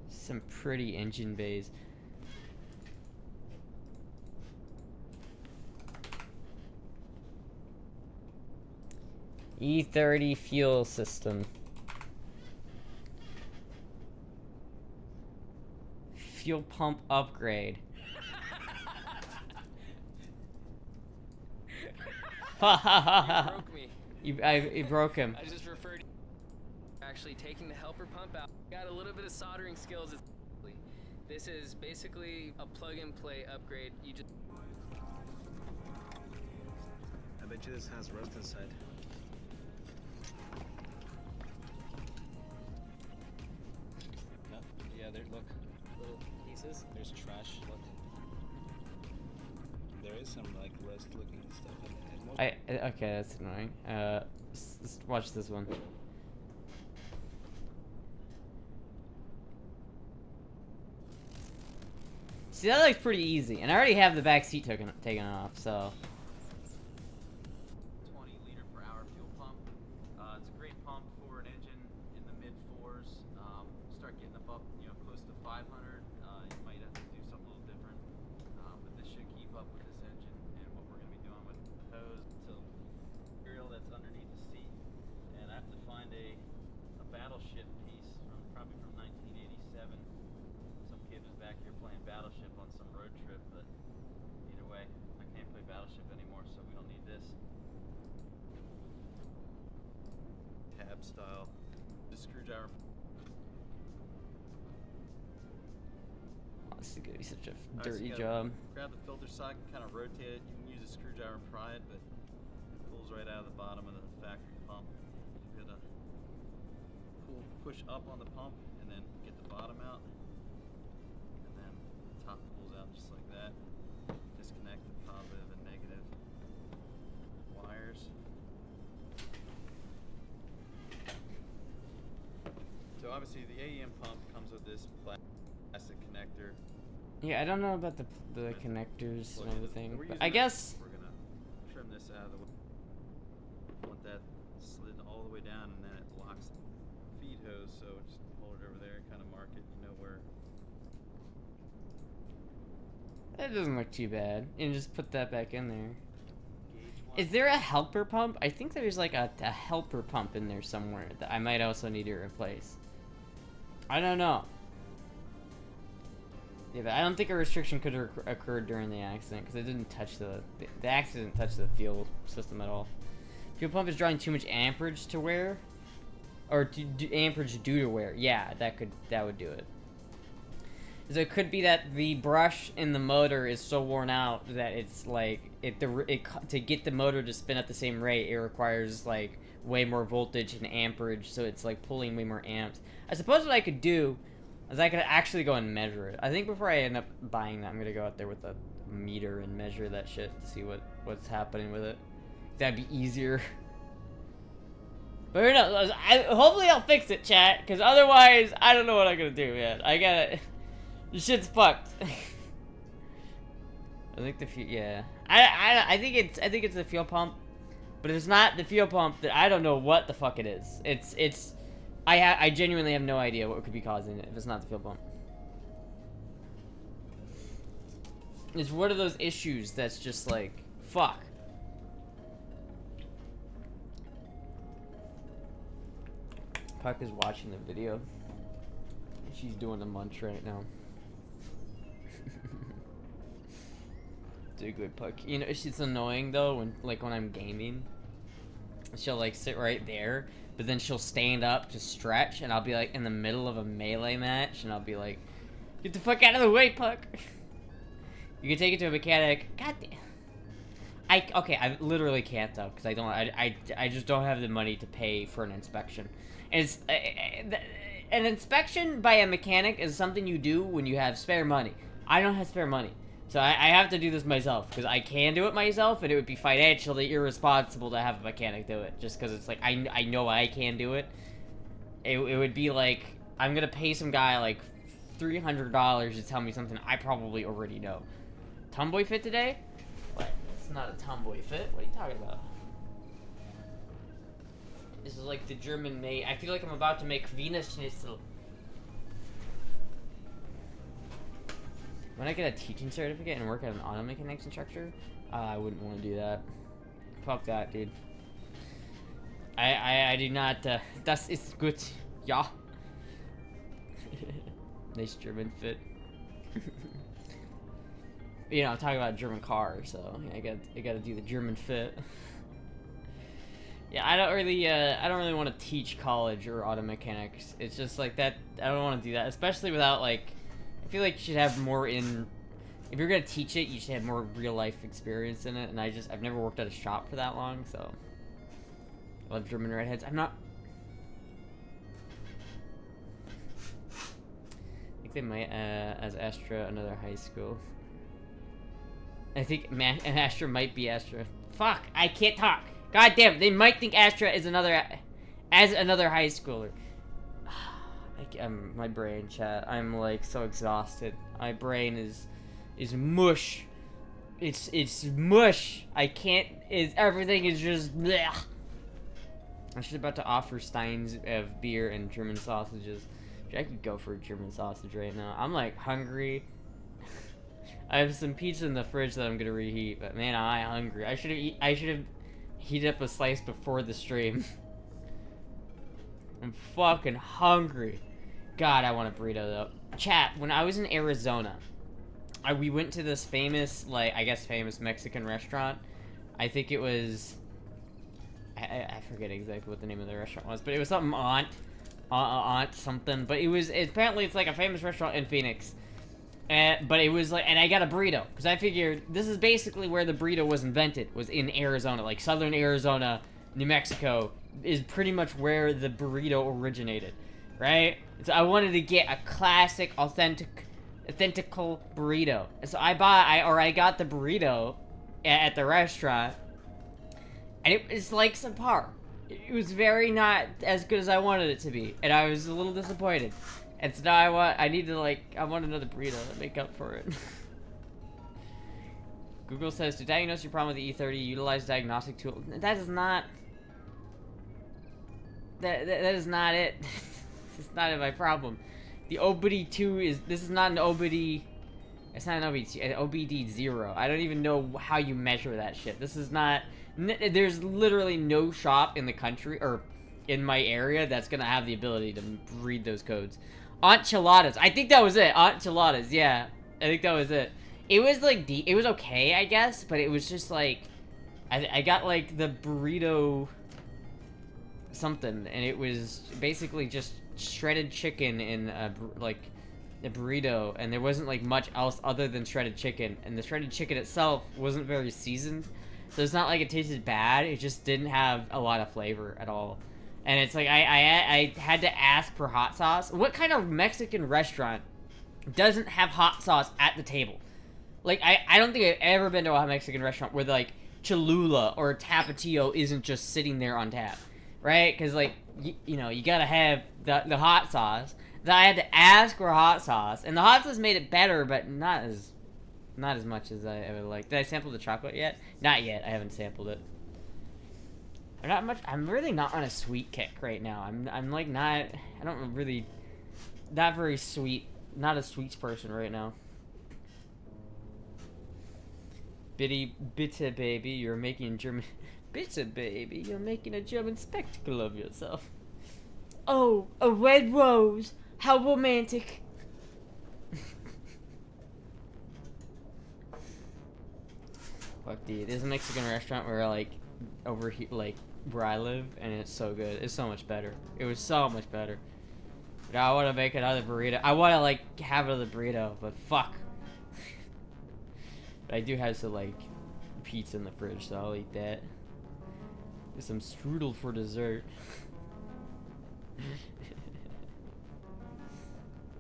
Some pretty engine bays. E30 fuel system. Fuel pump upgrade. Ha ha ha ha. Broke me. You broke him. I just referred to actually taking the helper pump out. Got a little bit of soldering skills. This is basically a plug and play upgrade. You just. I bet you this has rust inside. No? Yeah, there. Look. Little pieces. There's trash. Look. There is some like rust-looking stuff in it. Okay, that's annoying. Let's watch this one. See, that looks pretty easy, and I already have the back seat taken off, so. 20 liter per hour fuel pump. It's a great pump for an engine in the mid fours. Start getting up, close to 500. You might have to do something a little different, but this should keep up with this engine and what we're going to be doing with the hose. So, material that's underneath the seat, and I have to find a battleship piece probably from 1987. Some kid was back here playing Battleship on some road trip, but either way, I can't play Battleship anymore, so we don't need this. Tab style. The screwdriver. Oh, this is gonna be such a Alright, so dirty you job. Grab the filter socket, kind of rotate it. You can use a screwdriver and pry it, but it pulls right out of the bottom of the factory pump. You gotta push up on the pump and then get the bottom out. And then the top pulls out just like that. Disconnect the positive and negative wires. So obviously the AEM pump comes with this plastic connector. Yeah, I don't know about the connectors and everything, We're but using I a- guess. We're gonna trim this out of the way. Want that slid all the way down, and then it locks the feed hose. So just hold it over there, kind of mark it. You know where. That doesn't look too bad. And just put that back in there. Gauge Is there a helper pump? I think there's like a helper pump in there somewhere that I might also need to replace. I don't know. Yeah, but I don't think a restriction could have occurred during the accident because it didn't touch the accident touched the fuel system at all. Fuel pump is drawing too much amperage to wear. or amperage due to wear. Yeah, that would do it. So it could be that the brush in the motor is so worn out that it's like to get the motor to spin at the same rate, it requires like way more voltage and amperage, so it's like pulling way more amps. I suppose what I could do is I could actually go and measure it. I think before I end up buying that, I'm gonna go out there with a meter and measure that shit to see what's happening with it. That'd be easier. But who knows? Hopefully I'll fix it, chat, because otherwise I don't know what I'm gonna do, man. I gotta. This shit's fucked. I think yeah. I think it's the fuel pump, but if it's not the fuel pump, then I don't know what the fuck it is. I genuinely have no idea what could be causing it if it's not the fuel pump. It's one of those issues that's just like, fuck. Puck is watching the video. She's doing a munch right now. Do good, Puck. You know, it's annoying though when I'm gaming. She'll like sit right there, but then she'll stand up to stretch, and I'll be like in the middle of a melee match, and I'll be like, "Get the fuck out of the way, Puck!" You can take it to a mechanic. God damn. Okay, I literally can't though, because I just don't have the money to pay for an inspection. And it's an inspection by a mechanic is something you do when you have spare money. I don't have spare money. So I have to do this myself, because I can do it myself, and it would be financially irresponsible to have a mechanic do it, just because it's like, I know I can do it. It would be like, I'm gonna pay some guy like $300 to tell me something I probably already know. Tomboy fit today? What? It's not a tomboy fit. What are you talking about? This is like the German made. I feel like I'm about to make Wiener Schnitzel. When I get a teaching certificate and work at an auto mechanics instructor, I wouldn't want to do that. Fuck that, dude. I do not. Das ist gut. Ja. Nice German fit. You know, I'm talking about a German car, so I gotta do the German fit. Yeah, I don't really want to teach college or auto mechanics. It's just like that. I don't want to do that, especially without like. I feel like you should have more in. If you're gonna teach it, you should have more real life experience in it. And I've never worked at a shop for that long, so. I love German redheads. I'm not. I think they might as Astra another high school. I think Astra might be Astra. Fuck! I can't talk. God damn! They might think Astra is another high schooler. My brain, chat. I'm like so exhausted. My brain is mush. It's mush. I can't. Everything is just. Blech. I'm just about to offer steins of beer and German sausages. I could go for a German sausage right now. I'm like hungry. I have some pizza in the fridge that I'm gonna reheat, but man, I'm hungry. I should have heated up a slice before the stream. I'm fucking hungry. God, I want a burrito though. Chat, when I was in Arizona, we went to this famous, like, I guess famous Mexican restaurant. I think it was, I forget exactly what the name of the restaurant was, but it was something aunt something. But apparently it's like a famous restaurant in Phoenix. But it was like, and I got a burrito, because I figured this is basically where the burrito was invented, was in Arizona. Like, southern Arizona, New Mexico is pretty much where the burrito originated, right? So I wanted to get a classic, authentical burrito. And so I got the burrito at the restaurant, and it was like subpar. It was very not as good as I wanted it to be, and I was a little disappointed. And so now I want another burrito to make up for it. Google says, to diagnose your problem with the e30, utilize diagnostic tool. That is not... That is not it. This is not my problem. The OBD2 is... This is not an OBD... It's not an OBD2, an OBD0. I don't even know how you measure that shit. This is not... There's literally no shop in the country, or in my area, that's gonna have the ability to read those codes. Enchiladas. I think that was it. Enchiladas, yeah. I think that was it. It was like, it was okay, I guess, but it was just like, I got like the burrito, something, and it was basically just shredded chicken in like a burrito, and there wasn't like much else other than shredded chicken, and the shredded chicken itself wasn't very seasoned, so it's not like it tasted bad. It just didn't have a lot of flavor at all. And it's like I had to ask for hot sauce. What kind of Mexican restaurant doesn't have hot sauce at the table? Like, I don't think I've ever been to a Mexican restaurant where, like, Cholula or Tapatio isn't just sitting there on tap, right? Because, like, you know, you gotta have the hot sauce. That I had to ask for hot sauce, and the hot sauce made it better, but not as much as I would like. Did I sample the chocolate yet? Not yet. I haven't sampled it. Not much. I'm really not on a sweet kick right now. I'm like not. I don't really. Not very sweet. Not a sweets person right now. Bitte baby, you're making German. Bitte baby, you're making a German spectacle of yourself. Oh, a red rose. How romantic. Fuck, dude. There's a Mexican restaurant where like over here, like where I live, and it's so good. It's so much better. It was so much better. But I want to make another burrito. I want to like have another burrito, but fuck. But I do have some like pizza in the fridge, so I'll eat that. There's some strudel for dessert.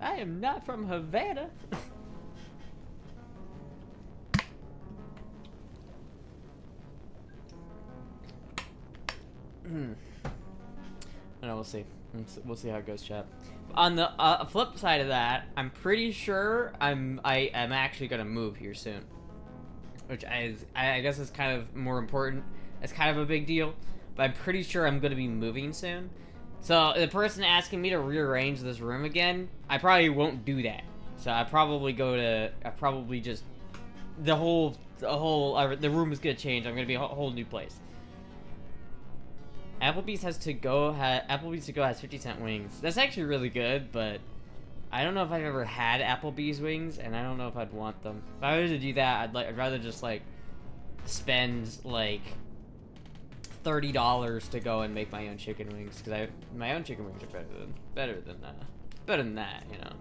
I am not from Havana. I don't know, we'll see. We'll see how it goes, chat. On the flip side of that, I'm pretty sure I am actually gonna move here soon, which I guess is kind of more important. It's kind of a big deal, but I'm pretty sure I'm gonna be moving soon. So the person asking me to rearrange this room again, I probably won't do that. So I probably just the room is gonna change. I'm gonna be a whole new place. Applebee's to go has 50-cent wings. That's actually really good, but I don't know if I've ever had Applebee's wings, and I don't know if I'd want them. If I were to do that, I'd rather just like spend like $30 to go and make my own chicken wings, because my own chicken wings are better than that, you know.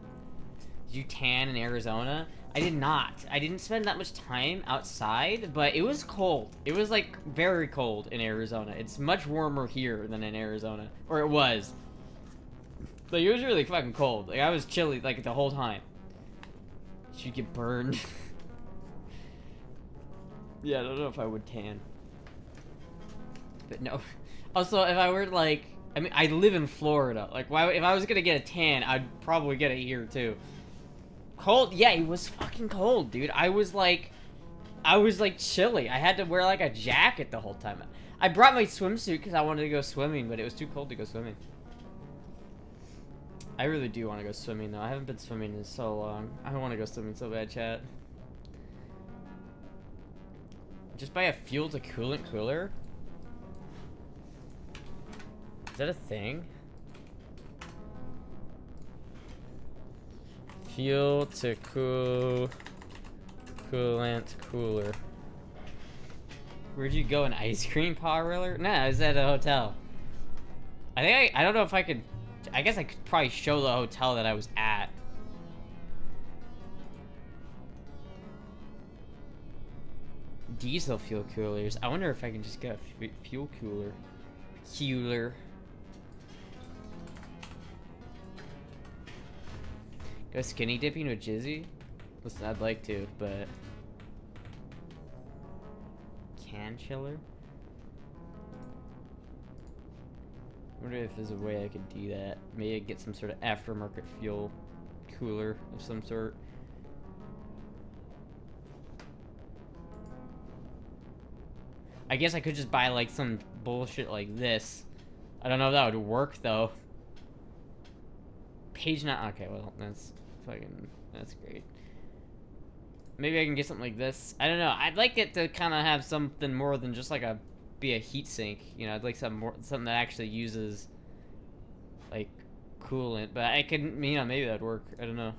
Did you tan in Arizona? I did not. I didn't spend that much time outside, but it was cold. It was like very cold in Arizona. It's much warmer here than in Arizona, or it was. Like it was really fucking cold. Like I was chilly like the whole time. Should get burned. Yeah, I don't know if I would tan. But no. Also, if I were like, I mean, I live in Florida. Like, why? If I was gonna get a tan, I'd probably get it here too. Cold? Yeah, it was fucking cold, dude. I was like chilly. I had to wear like a jacket the whole time. I brought my swimsuit because I wanted to go swimming, but it was too cold to go swimming. I really do want to go swimming though. I haven't been swimming in so long. I want to go swimming so bad, chat. Just buy a fuel to coolant cooler? Is that a thing? Fuel to coolant cooler. Where'd you go? An ice cream parlor? No, I was at a hotel. I don't know if I could. I guess I could probably show the hotel that I was at. Diesel fuel coolers. I wonder if I can just get a fuel cooler. Go skinny dipping with Jizzy? Listen, I'd like to, but... Can chiller? I wonder if there's a way I could do that. Maybe I'd get some sort of aftermarket fuel cooler of some sort. I guess I could just buy like some bullshit like this. I don't know if that would work though. Page not okay, well that's great. Maybe I can get something like this. I don't know. I'd like it to kind of have something more than just like be a heat sink. You know, I'd like something that actually uses like coolant. But I can, you know, maybe that'd work. I don't know.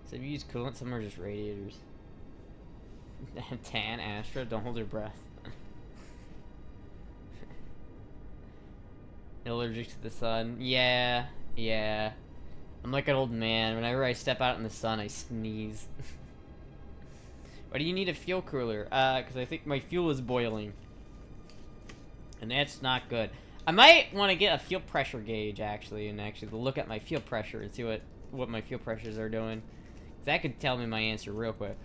So if you use coolant, some are just radiators. Tan Astra, don't hold your breath. Allergic to the sun. Yeah, yeah. I'm like an old man. Whenever I step out in the sun, I sneeze. Why do you need a fuel cooler? Because I think my fuel is boiling. And that's not good. I might want to get a fuel pressure gauge, actually, and actually look at my fuel pressure and see what my fuel pressures are doing. That could tell me my answer real quick.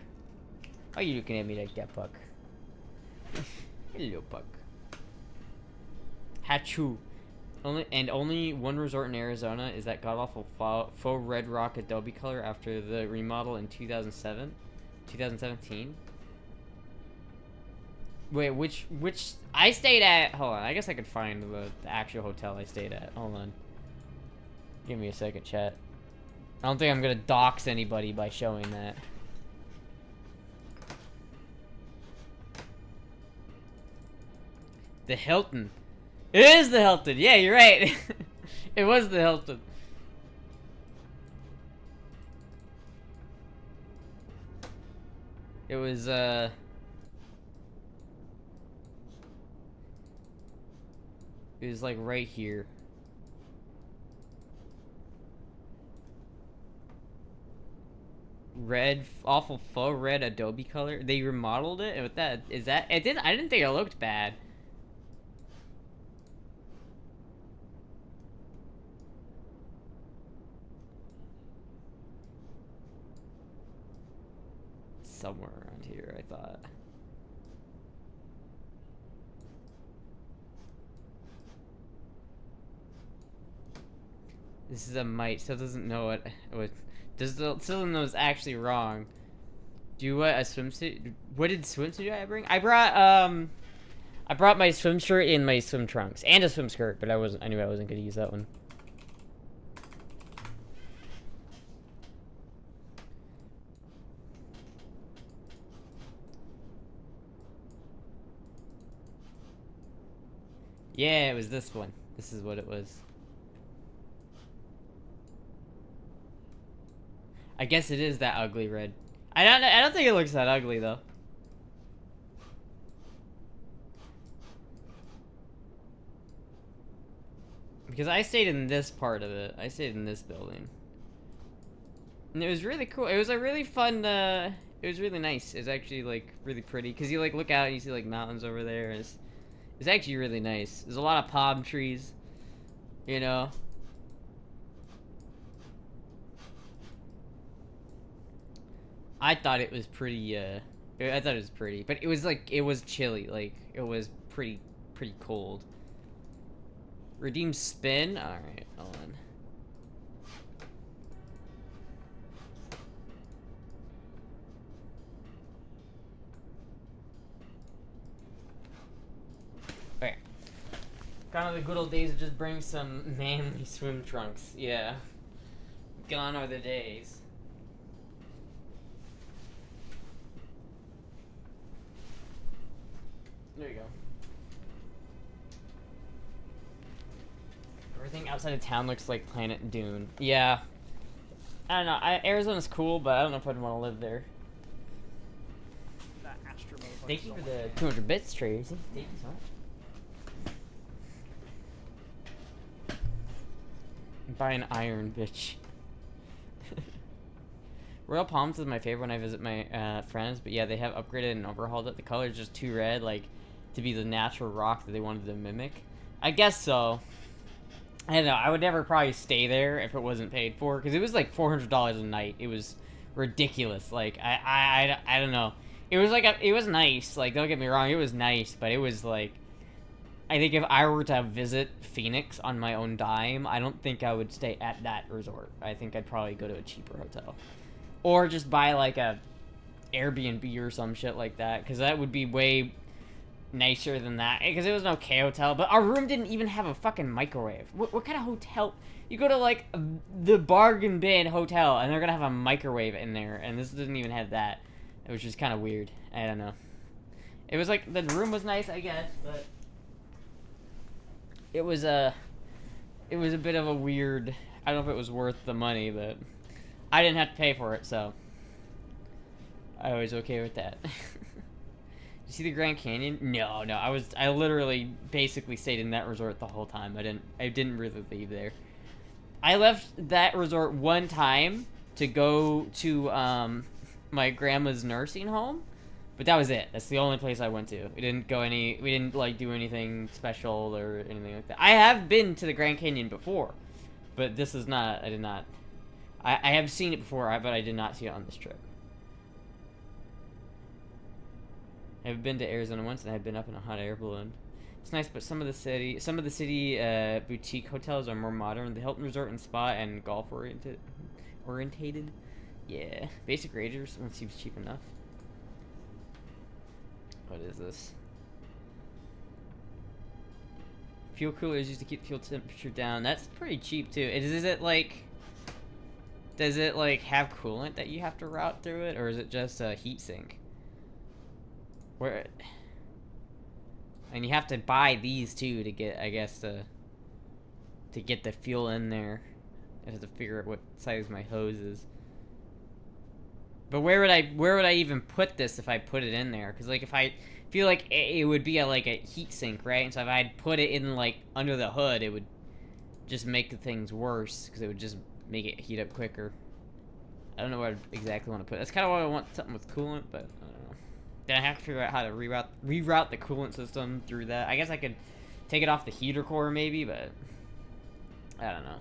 Why are you looking at me like that, Puck? Hello, Puck. Hachu. Only one resort in Arizona is that god-awful faux red rock adobe color after the remodel in 2017? Wait, which I stayed at, hold on, I guess I could find the actual hotel I stayed at. Hold on. Give me a second, chat. I don't think I'm gonna dox anybody by showing that. The Hilton. It is the Hilton. Yeah, you're right. It was the Hilton. It was, it was like right here. Red, awful faux red Adobe color. They remodeled it with that. Is that, it didn't, I didn't think it looked bad. Somewhere around here, I thought. This is a mite, still doesn't know what still doesn't know it's actually wrong. Do what, a swimsuit? What did swimsuit I bring? I brought my swim shirt in my swim trunks and a swim skirt, but I knew I wasn't gonna use that one. Yeah, it was this one. This is what it was. I guess it is that ugly red. I don't think it looks that ugly though. Because I stayed in this part of it. I stayed in this building. And it was really cool. It was a really fun, it was really nice. It was actually like really pretty. Cause you like look out and you see like mountains over there. And it's actually really nice. There's a lot of palm trees, you know. I thought it was pretty, I thought it was pretty, but it was like, it was chilly, like, it was pretty cold. Redeem spin? Alright, hold on. Okay. Kind of the good old days of just bring some manly swim trunks, yeah. Gone are the days. There you go. Everything outside of town looks like Planet Dune. Yeah. I don't know. Arizona's cool, but I don't know if I'd want to live there. That Astra motherfucker. Thank you for the 200 bits, Tracy. Thank you so much. Buy an iron, bitch. Royal Palms is my favorite when I visit my friends, but yeah, they have upgraded and overhauled it. The color is just too red, like, to be the natural rock that they wanted to mimic. I guess so. I don't know. I would never probably stay there if it wasn't paid for, because it was like $400 a night. It was ridiculous. Like, I don't know. It was like, it was nice. Like, don't get me wrong, it was nice, but it was like, I think if I were to visit Phoenix on my own dime, I don't think I would stay at that resort. I think I'd probably go to a cheaper hotel. Or just buy like a Airbnb or some shit like that, because that would be way nicer than that. Because it was an okay hotel, but our room didn't even have a fucking microwave. What kind of hotel? You go to like the bargain bin hotel, and they're gonna have a microwave in there, and this didn't even have that. It was just kind of weird. I don't know. It was like the room was nice, I guess, but it was a bit of a weird. I don't know if it was worth the money, but I didn't have to pay for it, so I was okay with that. You see the Grand Canyon? No. I literally basically stayed in that resort the whole time. I didn't really leave there. I left that resort one time to go to my grandma's nursing home, but that was it. That's the only place I went to. We didn't like do anything special or anything like that. I have been to the Grand Canyon before, but this is not. I did not. I have seen it before, but I did not see it on this trip. I've been to Arizona once, and I've been up in a hot air balloon. It's nice, but some of the city boutique hotels are more modern. The Hilton Resort and Spa and golf orientated. Yeah, basic Rangers one seems cheap enough. What is this? Fuel coolers used to keep fuel temperature down. That's pretty cheap too. Is it like? Does it like have coolant that you have to route through it, or is it just a heat sink? Where? And you have to buy these too to get, I guess, to get the fuel in there. I have to figure out what size my hose is. But where would I even put this if I put it in there? Because like if I feel like it would be like a heat sink, right? And so if I'd put it in like under the hood, it would just make things worse because it would just make it heat up quicker. I don't know where I exactly want to put it. That's kind of why I want something with coolant, but I don't know. Then I have to figure out how to reroute the coolant system through that. I guess I could take it off the heater core maybe, but I don't know.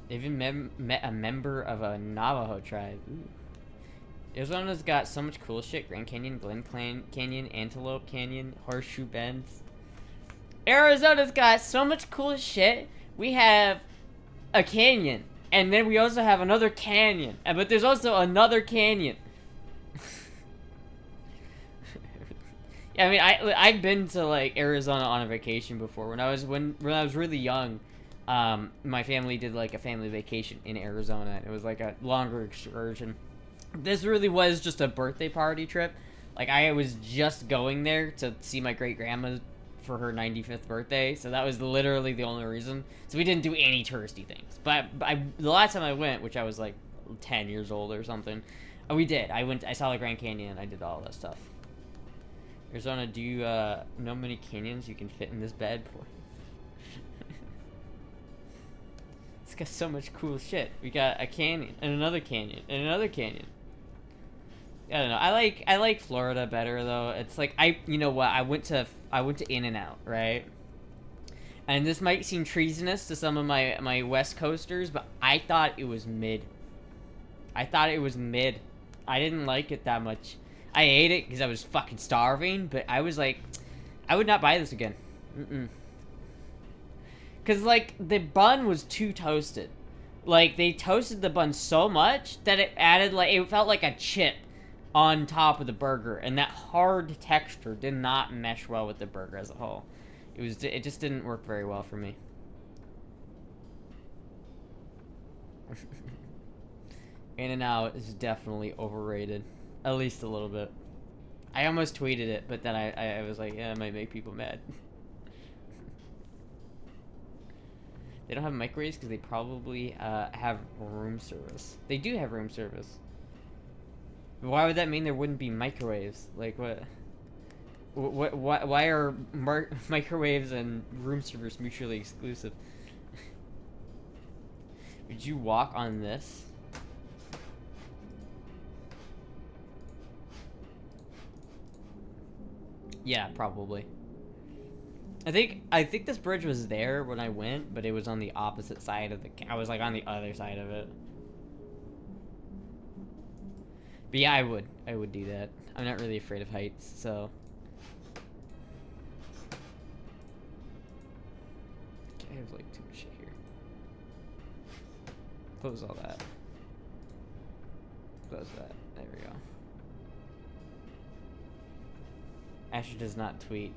They even met a member of a Navajo tribe. Ooh. Arizona's got so much cool shit. Grand Canyon, Glen Canyon, Antelope Canyon, Horseshoe Bends. Arizona's got so much cool shit. We have a canyon. And then we also have another canyon. But there's also another canyon. Yeah, I mean, I've been to like Arizona on a vacation before. When I was really young, my family did like a family vacation in Arizona. It was like a longer excursion. This really was just a birthday party trip. Like I was just going there to see my great grandma for her 95th birthday, so that was literally the only reason. So we didn't do any touristy things. But the last time I went, which I was like 10 years old or something, we did. I saw the Grand Canyon. I did all that stuff. Arizona, do you know many canyons you can fit in this bad boy? It's got so much cool shit. We got a canyon and another canyon and another canyon. I don't know. I like Florida better though. It's like you know what? I went to In-N-Out, right? And this might seem treasonous to some of my West Coasters, but I thought it was mid. I didn't like it that much. I ate it because I was fucking starving, but I was like, I would not buy this again. Because like the bun was too toasted. Like they toasted the bun so much that it added like it felt like a chip on top of the burger, and that hard texture did not mesh well with the burger as a whole. It just didn't work very well for me. In-N-Out is definitely overrated, at least a little bit. I almost tweeted it, but then I was like, yeah, it might make people mad. They don't have microwaves because they probably have room service. They do have room service. Why would that mean there wouldn't be microwaves? Like what? Why are microwaves and room service mutually exclusive? Would you walk on this? Yeah, probably. I think this bridge was there when I went, but it was on the opposite side of I was like on the other side of it. But yeah, I would do that. I'm not really afraid of heights, so. Okay, I have like too much shit here. Close all that. Close that. There we go. Astra does not tweet.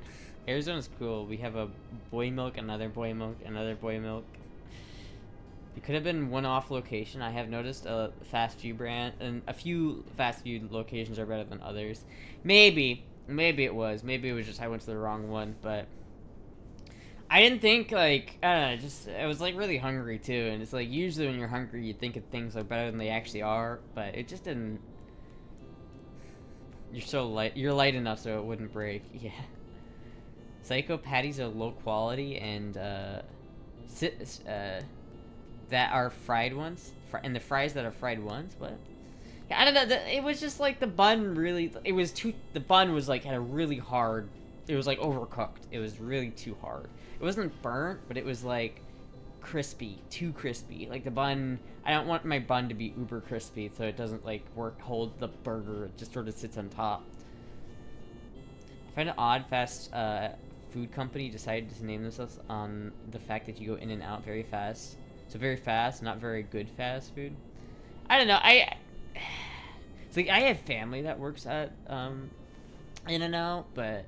Arizona's cool. We have a boy milk, another boy milk, another boy milk. It could have been one-off location. I have noticed a fast food brand, and a few fast food locations are better than others. Maybe it was just I went to the wrong one, but I didn't think, like, I don't know, just, I was, like, really hungry, too, and it's, like, usually when you're hungry, you think of things are better than they actually are, but it just didn't. You're so light, you're light enough so it wouldn't break, yeah. Psycho patties are low quality, and, that are fried ones, and the fries that are fried ones, what? Yeah, I don't know, it was just, like, the bun really, the bun was, like, had a really hard, it was, like, overcooked. It was really too hard. It wasn't burnt, but it was, like, crispy, too crispy. Like, the bun, I don't want my bun to be uber crispy, so it doesn't, like, hold the burger. It just sort of sits on top. I find it odd fast food company decided to name themselves on the fact that you go in and out very fast. So very fast, not very good fast food. I don't know, it's like, I have family that works at, In-N-Out, but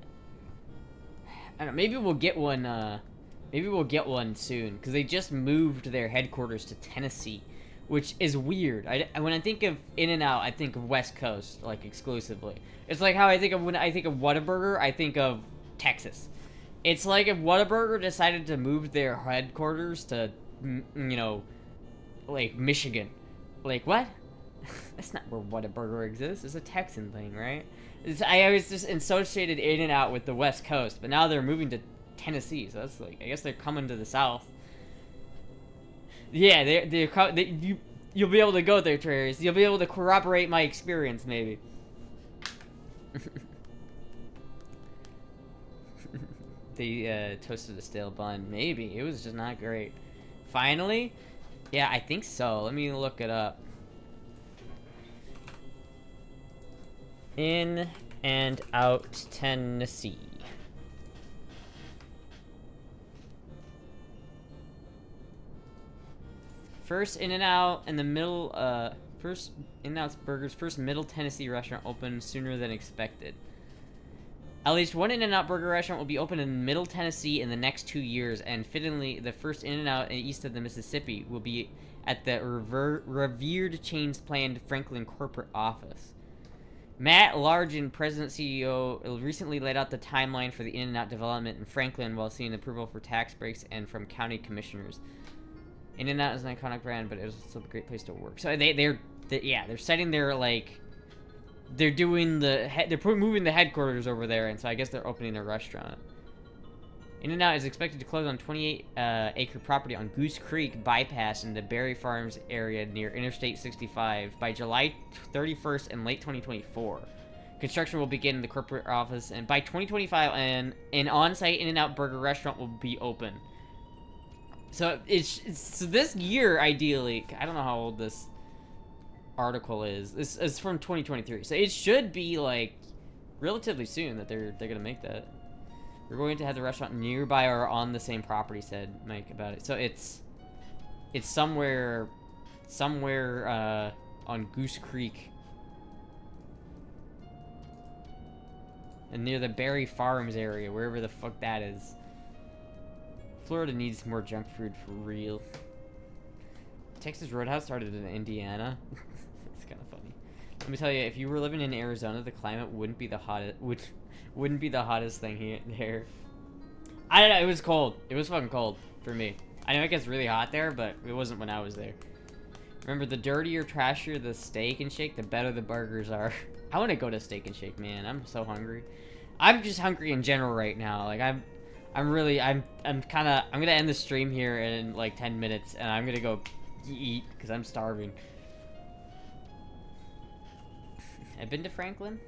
I don't know, maybe we'll get one soon, because they just moved their headquarters to Tennessee, which is weird. When I think of In-N-Out, I think of West Coast, like, exclusively. It's like how when I think of Whataburger, I think of Texas. It's like if Whataburger decided to move their headquarters to, you know, like, Michigan. Like, what? That's not where Whataburger exists. It's a Texan thing, right? I always just associated In-N-Out with the West Coast, but now they're moving to Tennessee, so that's like, I guess they're coming to the South. Yeah, you'll be able to go there, Trace. You'll be able to corroborate my experience, maybe. They toasted a stale bun. Maybe. It was just not great. Finally? Yeah, I think so. Let me look it up. In and Out, Tennessee. First In-N-Out in the middle, first In-N-Out's Burgers, first Middle Tennessee restaurant opened sooner than expected. At least one In-N-Out burger restaurant will be open in Middle Tennessee in the next 2 years, and fittingly, the first In-N-Out east of the Mississippi will be at the revered chain's planned Franklin corporate office. Matt Largen, president CEO, recently laid out the timeline for the In-N-Out development in Franklin while seeing approval for tax breaks and from county commissioners. In-N-Out is an iconic brand, but it was still a great place to work. So they're setting their, like, they're doing moving the headquarters over there, and so I guess they're opening a restaurant. In-N-Out is expected to close on 28-acre property on Goose Creek bypass in the Berry Farms area near Interstate 65 by July 31st in late 2024. Construction will begin in the corporate office, and by 2025, an on-site In-N-Out burger restaurant will be open. So so this year, ideally, I don't know how old this article is. This is from 2023, so it should be like relatively soon that they're gonna make that. We're going to have the restaurant nearby or on the same property, said Mike about it. So it's somewhere on Goose Creek and near the Berry Farms area, wherever the fuck that is. Florida needs more junk food for real. Texas Roadhouse started in Indiana. It's kind of funny. Let me tell you, if you were living in Arizona, the climate wouldn't be the hottest thing here. I don't know. It was cold. It was fucking cold for me. I know it gets really hot there, but it wasn't when I was there. Remember, the dirtier, trashier the Steak and Shake, the better the burgers are. I want to go to Steak and Shake, man. I'm so hungry. I'm just hungry in general right now. Like I'm gonna end the stream here in like 10 minutes, and I'm gonna go eat because I'm starving. I've been to Franklin.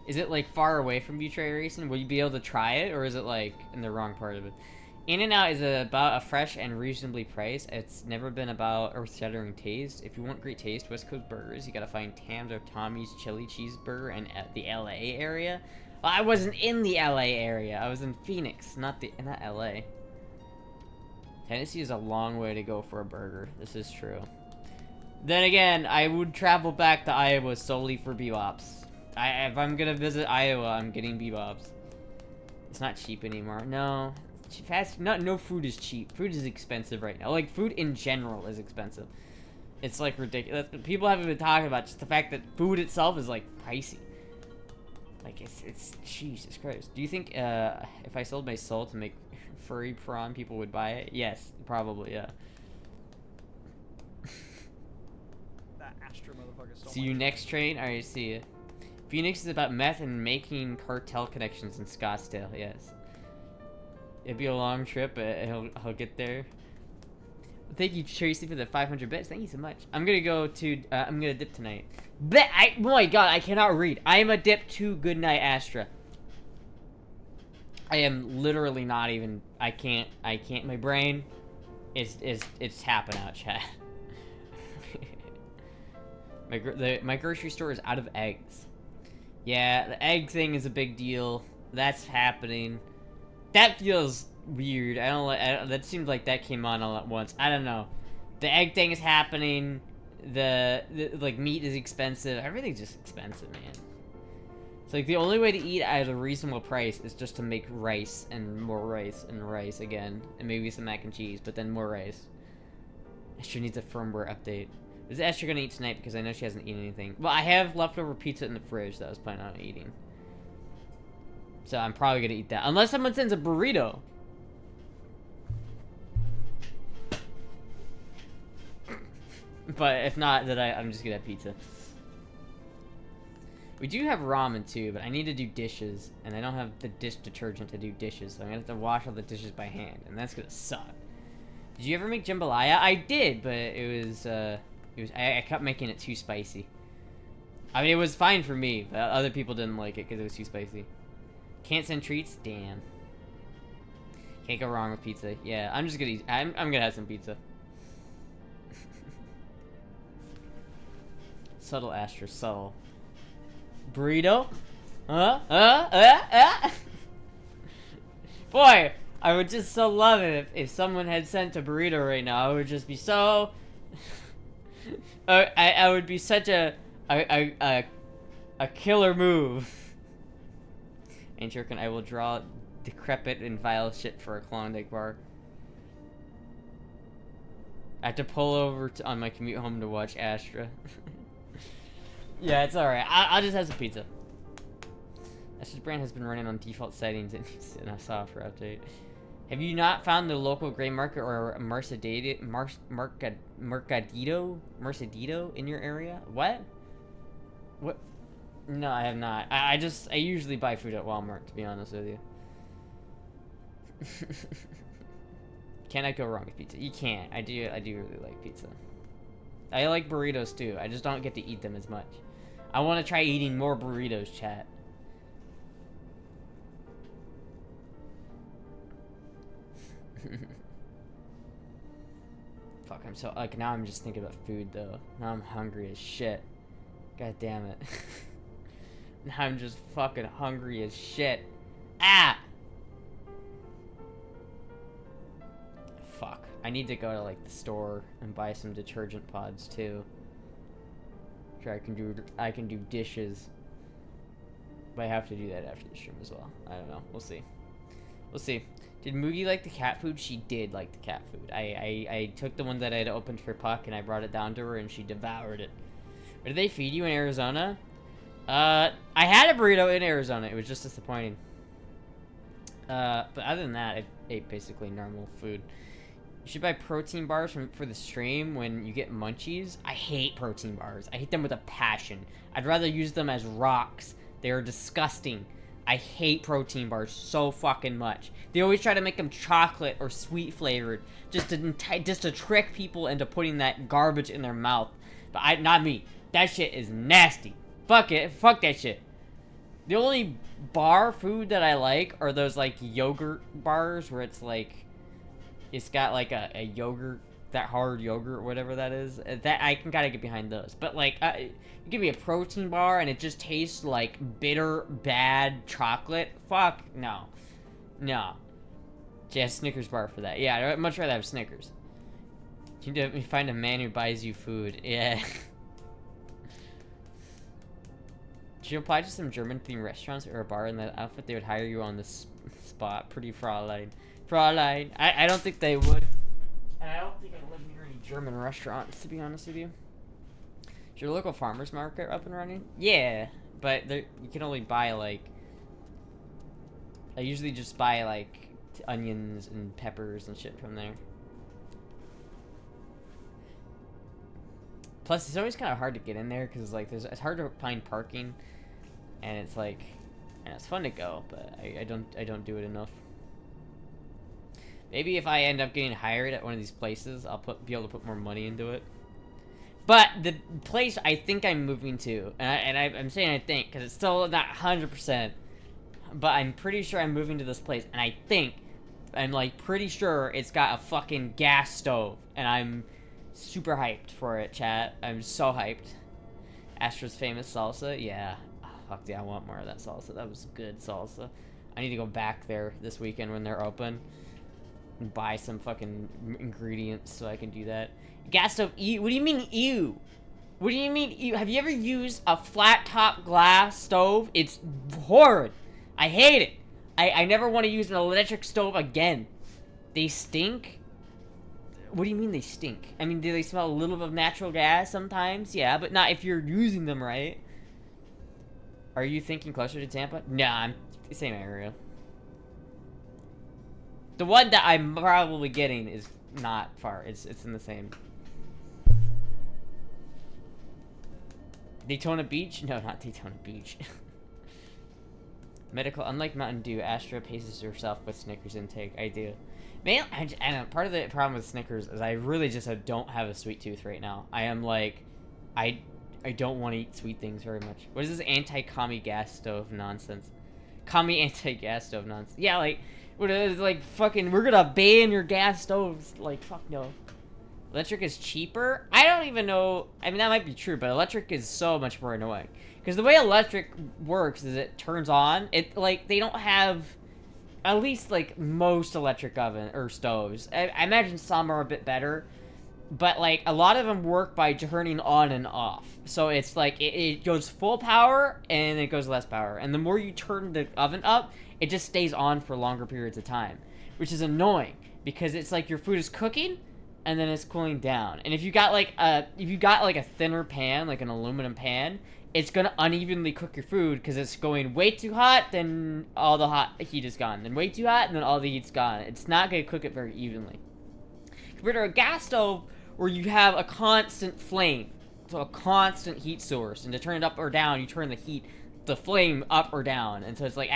Is it like far away from you, Trey Racing? Will you be able to try it, or is it like in the wrong part of it? In-N-Out is about a fresh and reasonably priced. It's never been about earth-shattering taste. If you want great taste, West Coast burgers, you gotta find Tam's or Tommy's Chili Cheeseburger in the LA area. Well, I wasn't in the LA area. I was in Phoenix, not LA. Tennessee is a long way to go for a burger. This is true. Then again, I would travel back to Iowa solely for bebops. If I'm gonna visit Iowa, I'm getting bebops. It's not cheap anymore. No, no food is cheap. Food is expensive right now. Like, food in general is expensive. It's like ridiculous. People haven't been talking about just the fact that food itself is like pricey. Like, it's Jesus Christ. Do you think if I sold my soul to make furry prawn, people would buy it? Yes, probably, yeah. That Astra motherfucker stole See my you train. next train. Alright, see ya. Phoenix is about meth and making cartel connections in Scottsdale. Yes. It'd be a long trip, but he'll get there. Thank you, Tracy, for the 500 bits. Thank you so much. I'm gonna go to. I'm gonna dip tonight. Oh my god, I cannot read. I am a dip to Goodnight Astra. I am literally not even. I can't. My brain is tapping out, chat. My grocery store is out of eggs. Yeah, the egg thing is a big deal. That's happening. That feels weird. I don't like. That seems like that came on all at once. I don't know. The egg thing is happening. The like meat is expensive. Everything's just expensive, man. It's like the only way to eat at a reasonable price is just to make rice and more rice and rice again, and maybe some mac and cheese, but then more rice. Astra needs a firmware update. Is Astra gonna eat tonight? Because I know she hasn't eaten anything. Well, I have leftover pizza in the fridge that I was planning on eating. So I'm probably gonna eat that. Unless someone sends a burrito. But if not, then I'm just gonna have pizza. We do have ramen too, but I need to do dishes. And I don't have the dish detergent to do dishes. So I'm gonna have to wash all the dishes by hand. And that's gonna suck. Did you ever make jambalaya? I did, but it was I kept making it too spicy. I mean, it was fine for me, but other people didn't like it because it was too spicy. Can't send treats? Damn. Can't go wrong with pizza. Yeah, I'm just gonna eat. I'm gonna have some pizza. Subtle Astra, subtle. Burrito? Boy, I would just so love it if someone had sent a burrito right now. I would just be so... I would be such a killer move. Ain't joking, I will draw decrepit and vile shit for a Klondike bar. I have to pull over on my commute home to watch Astra. Yeah, it's alright. I'll just have some pizza. Astra's brand has been running on default settings and I saw for update. Have you not found the local gray market or Mercadito in your area? What? What? No, I have not. I usually buy food at Walmart, to be honest with you. Can I go wrong with pizza? You can't. I do really like pizza. I like burritos too. I just don't get to eat them as much. I want to try eating more burritos, chat. Fuck, I'm so, like, now I'm just thinking about food, though. Now I'm hungry as shit. God damn it. Now I'm just fucking hungry as shit. Ah! Fuck. I need to go to, like, the store and buy some detergent pods, too. Sure, I can do dishes. But I have to do that after the stream as well. I don't know. We'll see. We'll see. Did Moogie like the cat food? She did like the cat food. I took the one that I had opened for Puck and I brought it down to her and she devoured it. What did they feed you in Arizona? I had a burrito in Arizona. It was just disappointing. But other than that, I ate basically normal food. You should buy protein bars for the stream when you get munchies. I hate protein bars. I hate them with a passion. I'd rather use them as rocks. They are disgusting. I hate protein bars so fucking much. They always try to make them chocolate or sweet flavored just to trick people into putting that garbage in their mouth. But not me. That shit is nasty. Fuck it. Fuck that shit. The only bar food that I like are those like yogurt bars where it's like it's got like a yogurt, that hard yogurt, whatever that is. That I can kind of get behind those. But like, you give me a protein bar and it just tastes like bitter, bad chocolate. Fuck no, no. Just Snickers bar for that. Yeah, I'd much rather have Snickers. You need to find a man who buys you food. Yeah. Should you apply to some German-themed restaurants or a bar in that outfit? They would hire you on the spot. Pretty Fraulein. Fraulein. I don't think they would. And I don't think I live near any German restaurants, to be honest with you. Is your local farmer's market up and running? Yeah. but you can only buy like. I usually just buy like onions and peppers and shit from there. Plus, it's always kind of hard to get in there because like it's hard to find parking, and it's like, and it's fun to go, but I don't do it enough. Maybe if I end up getting hired at one of these places, I'll be able to put more money into it. But the place I think I'm moving to, and I'm saying I think because it's still not 100%, but I'm pretty sure I'm moving to this place, and I think I'm like pretty sure it's got a fucking gas stove, and I'm super hyped for it, chat. I'm so hyped. Astra's famous salsa, yeah. Oh, fuck yeah, I want more of that salsa. That was good salsa. I need to go back there this weekend when they're open and buy some fucking ingredients so I can do that. Gas stove, ew. What do you mean, ew? What do you mean, ew? Have you ever used a flat top glass stove? It's horrid. I hate it. I never want to use an electric stove again. They stink. What do you mean they stink? I mean, do they smell a little bit of natural gas sometimes? Yeah, but not if you're using them right. Are you thinking closer to Tampa? Nah, I'm the same area. The one that I'm probably getting is not far. It's in the same. Daytona Beach? No, not Daytona Beach. Medical, unlike Mountain Dew, Astra paces herself with Snickers intake. I do. Man, and part of the problem with Snickers is I really just don't have a sweet tooth right now. I am like, I don't want to eat sweet things very much. What is this anti-commie gas stove nonsense? Commie anti-gas stove nonsense. Yeah, like, what is like fucking, we're gonna ban your gas stoves. Like, fuck no. Electric is cheaper? I don't even know. I mean, that might be true, but electric is so much more annoying. Because the way electric works is it turns on. It, like, they don't have, at least, like, most electric oven or stoves. I imagine some are a bit better. But, like, a lot of them work by turning on and off. So it's like, it goes full power and it goes less power. And the more you turn the oven up, it just stays on for longer periods of time. Which is annoying. Because it's like your food is cooking and then it's cooling down. And if you got like a thinner pan, like an aluminum pan, it's gonna unevenly cook your food because it's going way too hot, then all the hot heat is gone. Then way too hot, and then all the heat's gone. It's not gonna cook it very evenly. Compared to a gas stove, where you have a constant flame, so a constant heat source, and to turn it up or down, you turn the flame up or down, and so it's like,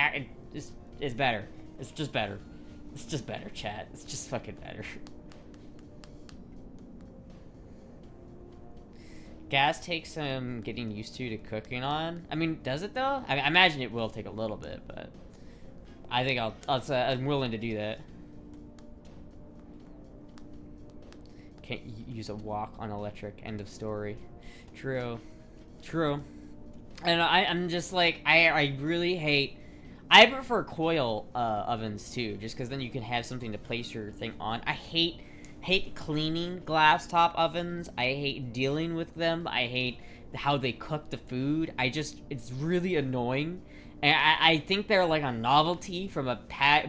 it's better. It's just better. It's just better, chat. It's just fucking better. Gas takes some getting used to cooking on. I mean, does it though? I imagine it will take a little bit, but I think I'm willing to do that. Can't use a wok on electric. End of story. True. True. And I'm just like, I really hate. I prefer coil ovens too, just because then you can have something to place your thing on. I hate cleaning glass top ovens. I hate dealing with them. I hate how they cook the food. It's really annoying. And I think they're like a novelty from a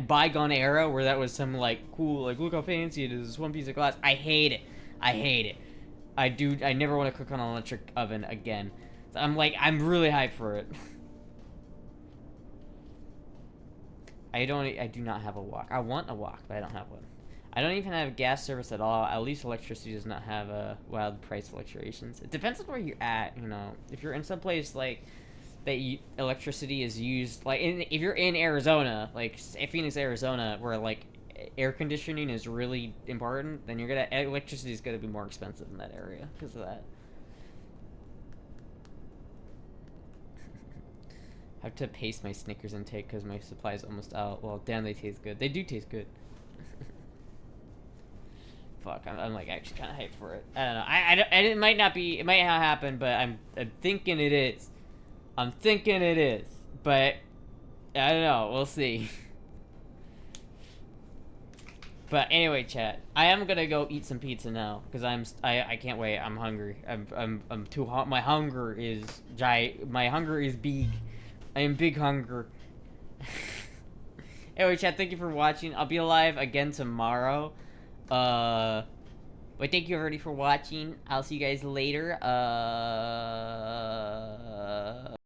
bygone era where that was some like cool, like look how fancy it is, this one piece of glass. I hate it. I hate it. I never want to cook on an electric oven again. So I'm really hyped for it. I do not have a wok. I want a wok, but I don't have one. I don't even have gas service at all. At least electricity does not have wild price fluctuations. It depends on where you're at, you know. If you're in some place like that, electricity is used, like if you're in Arizona, like Phoenix, Arizona, where like air conditioning is really important, then electricity is gonna be more expensive in that area because of that. I have to pace my Snickers intake because my supply is almost out. Well, damn, they taste good. They do taste good. Fuck, I'm like actually kind of hyped for it. I don't know. It might not be. It might not happen, but I'm thinking it is. I'm thinking it is, but I don't know. We'll see. But anyway, chat. I am gonna go eat some pizza now because I can't wait. I'm hungry. I'm too hot. My hunger is big. I am big hunger. Anyway, chat. Thank you for watching. I'll be alive again tomorrow. But thank you everybody for watching. I'll see you guys later.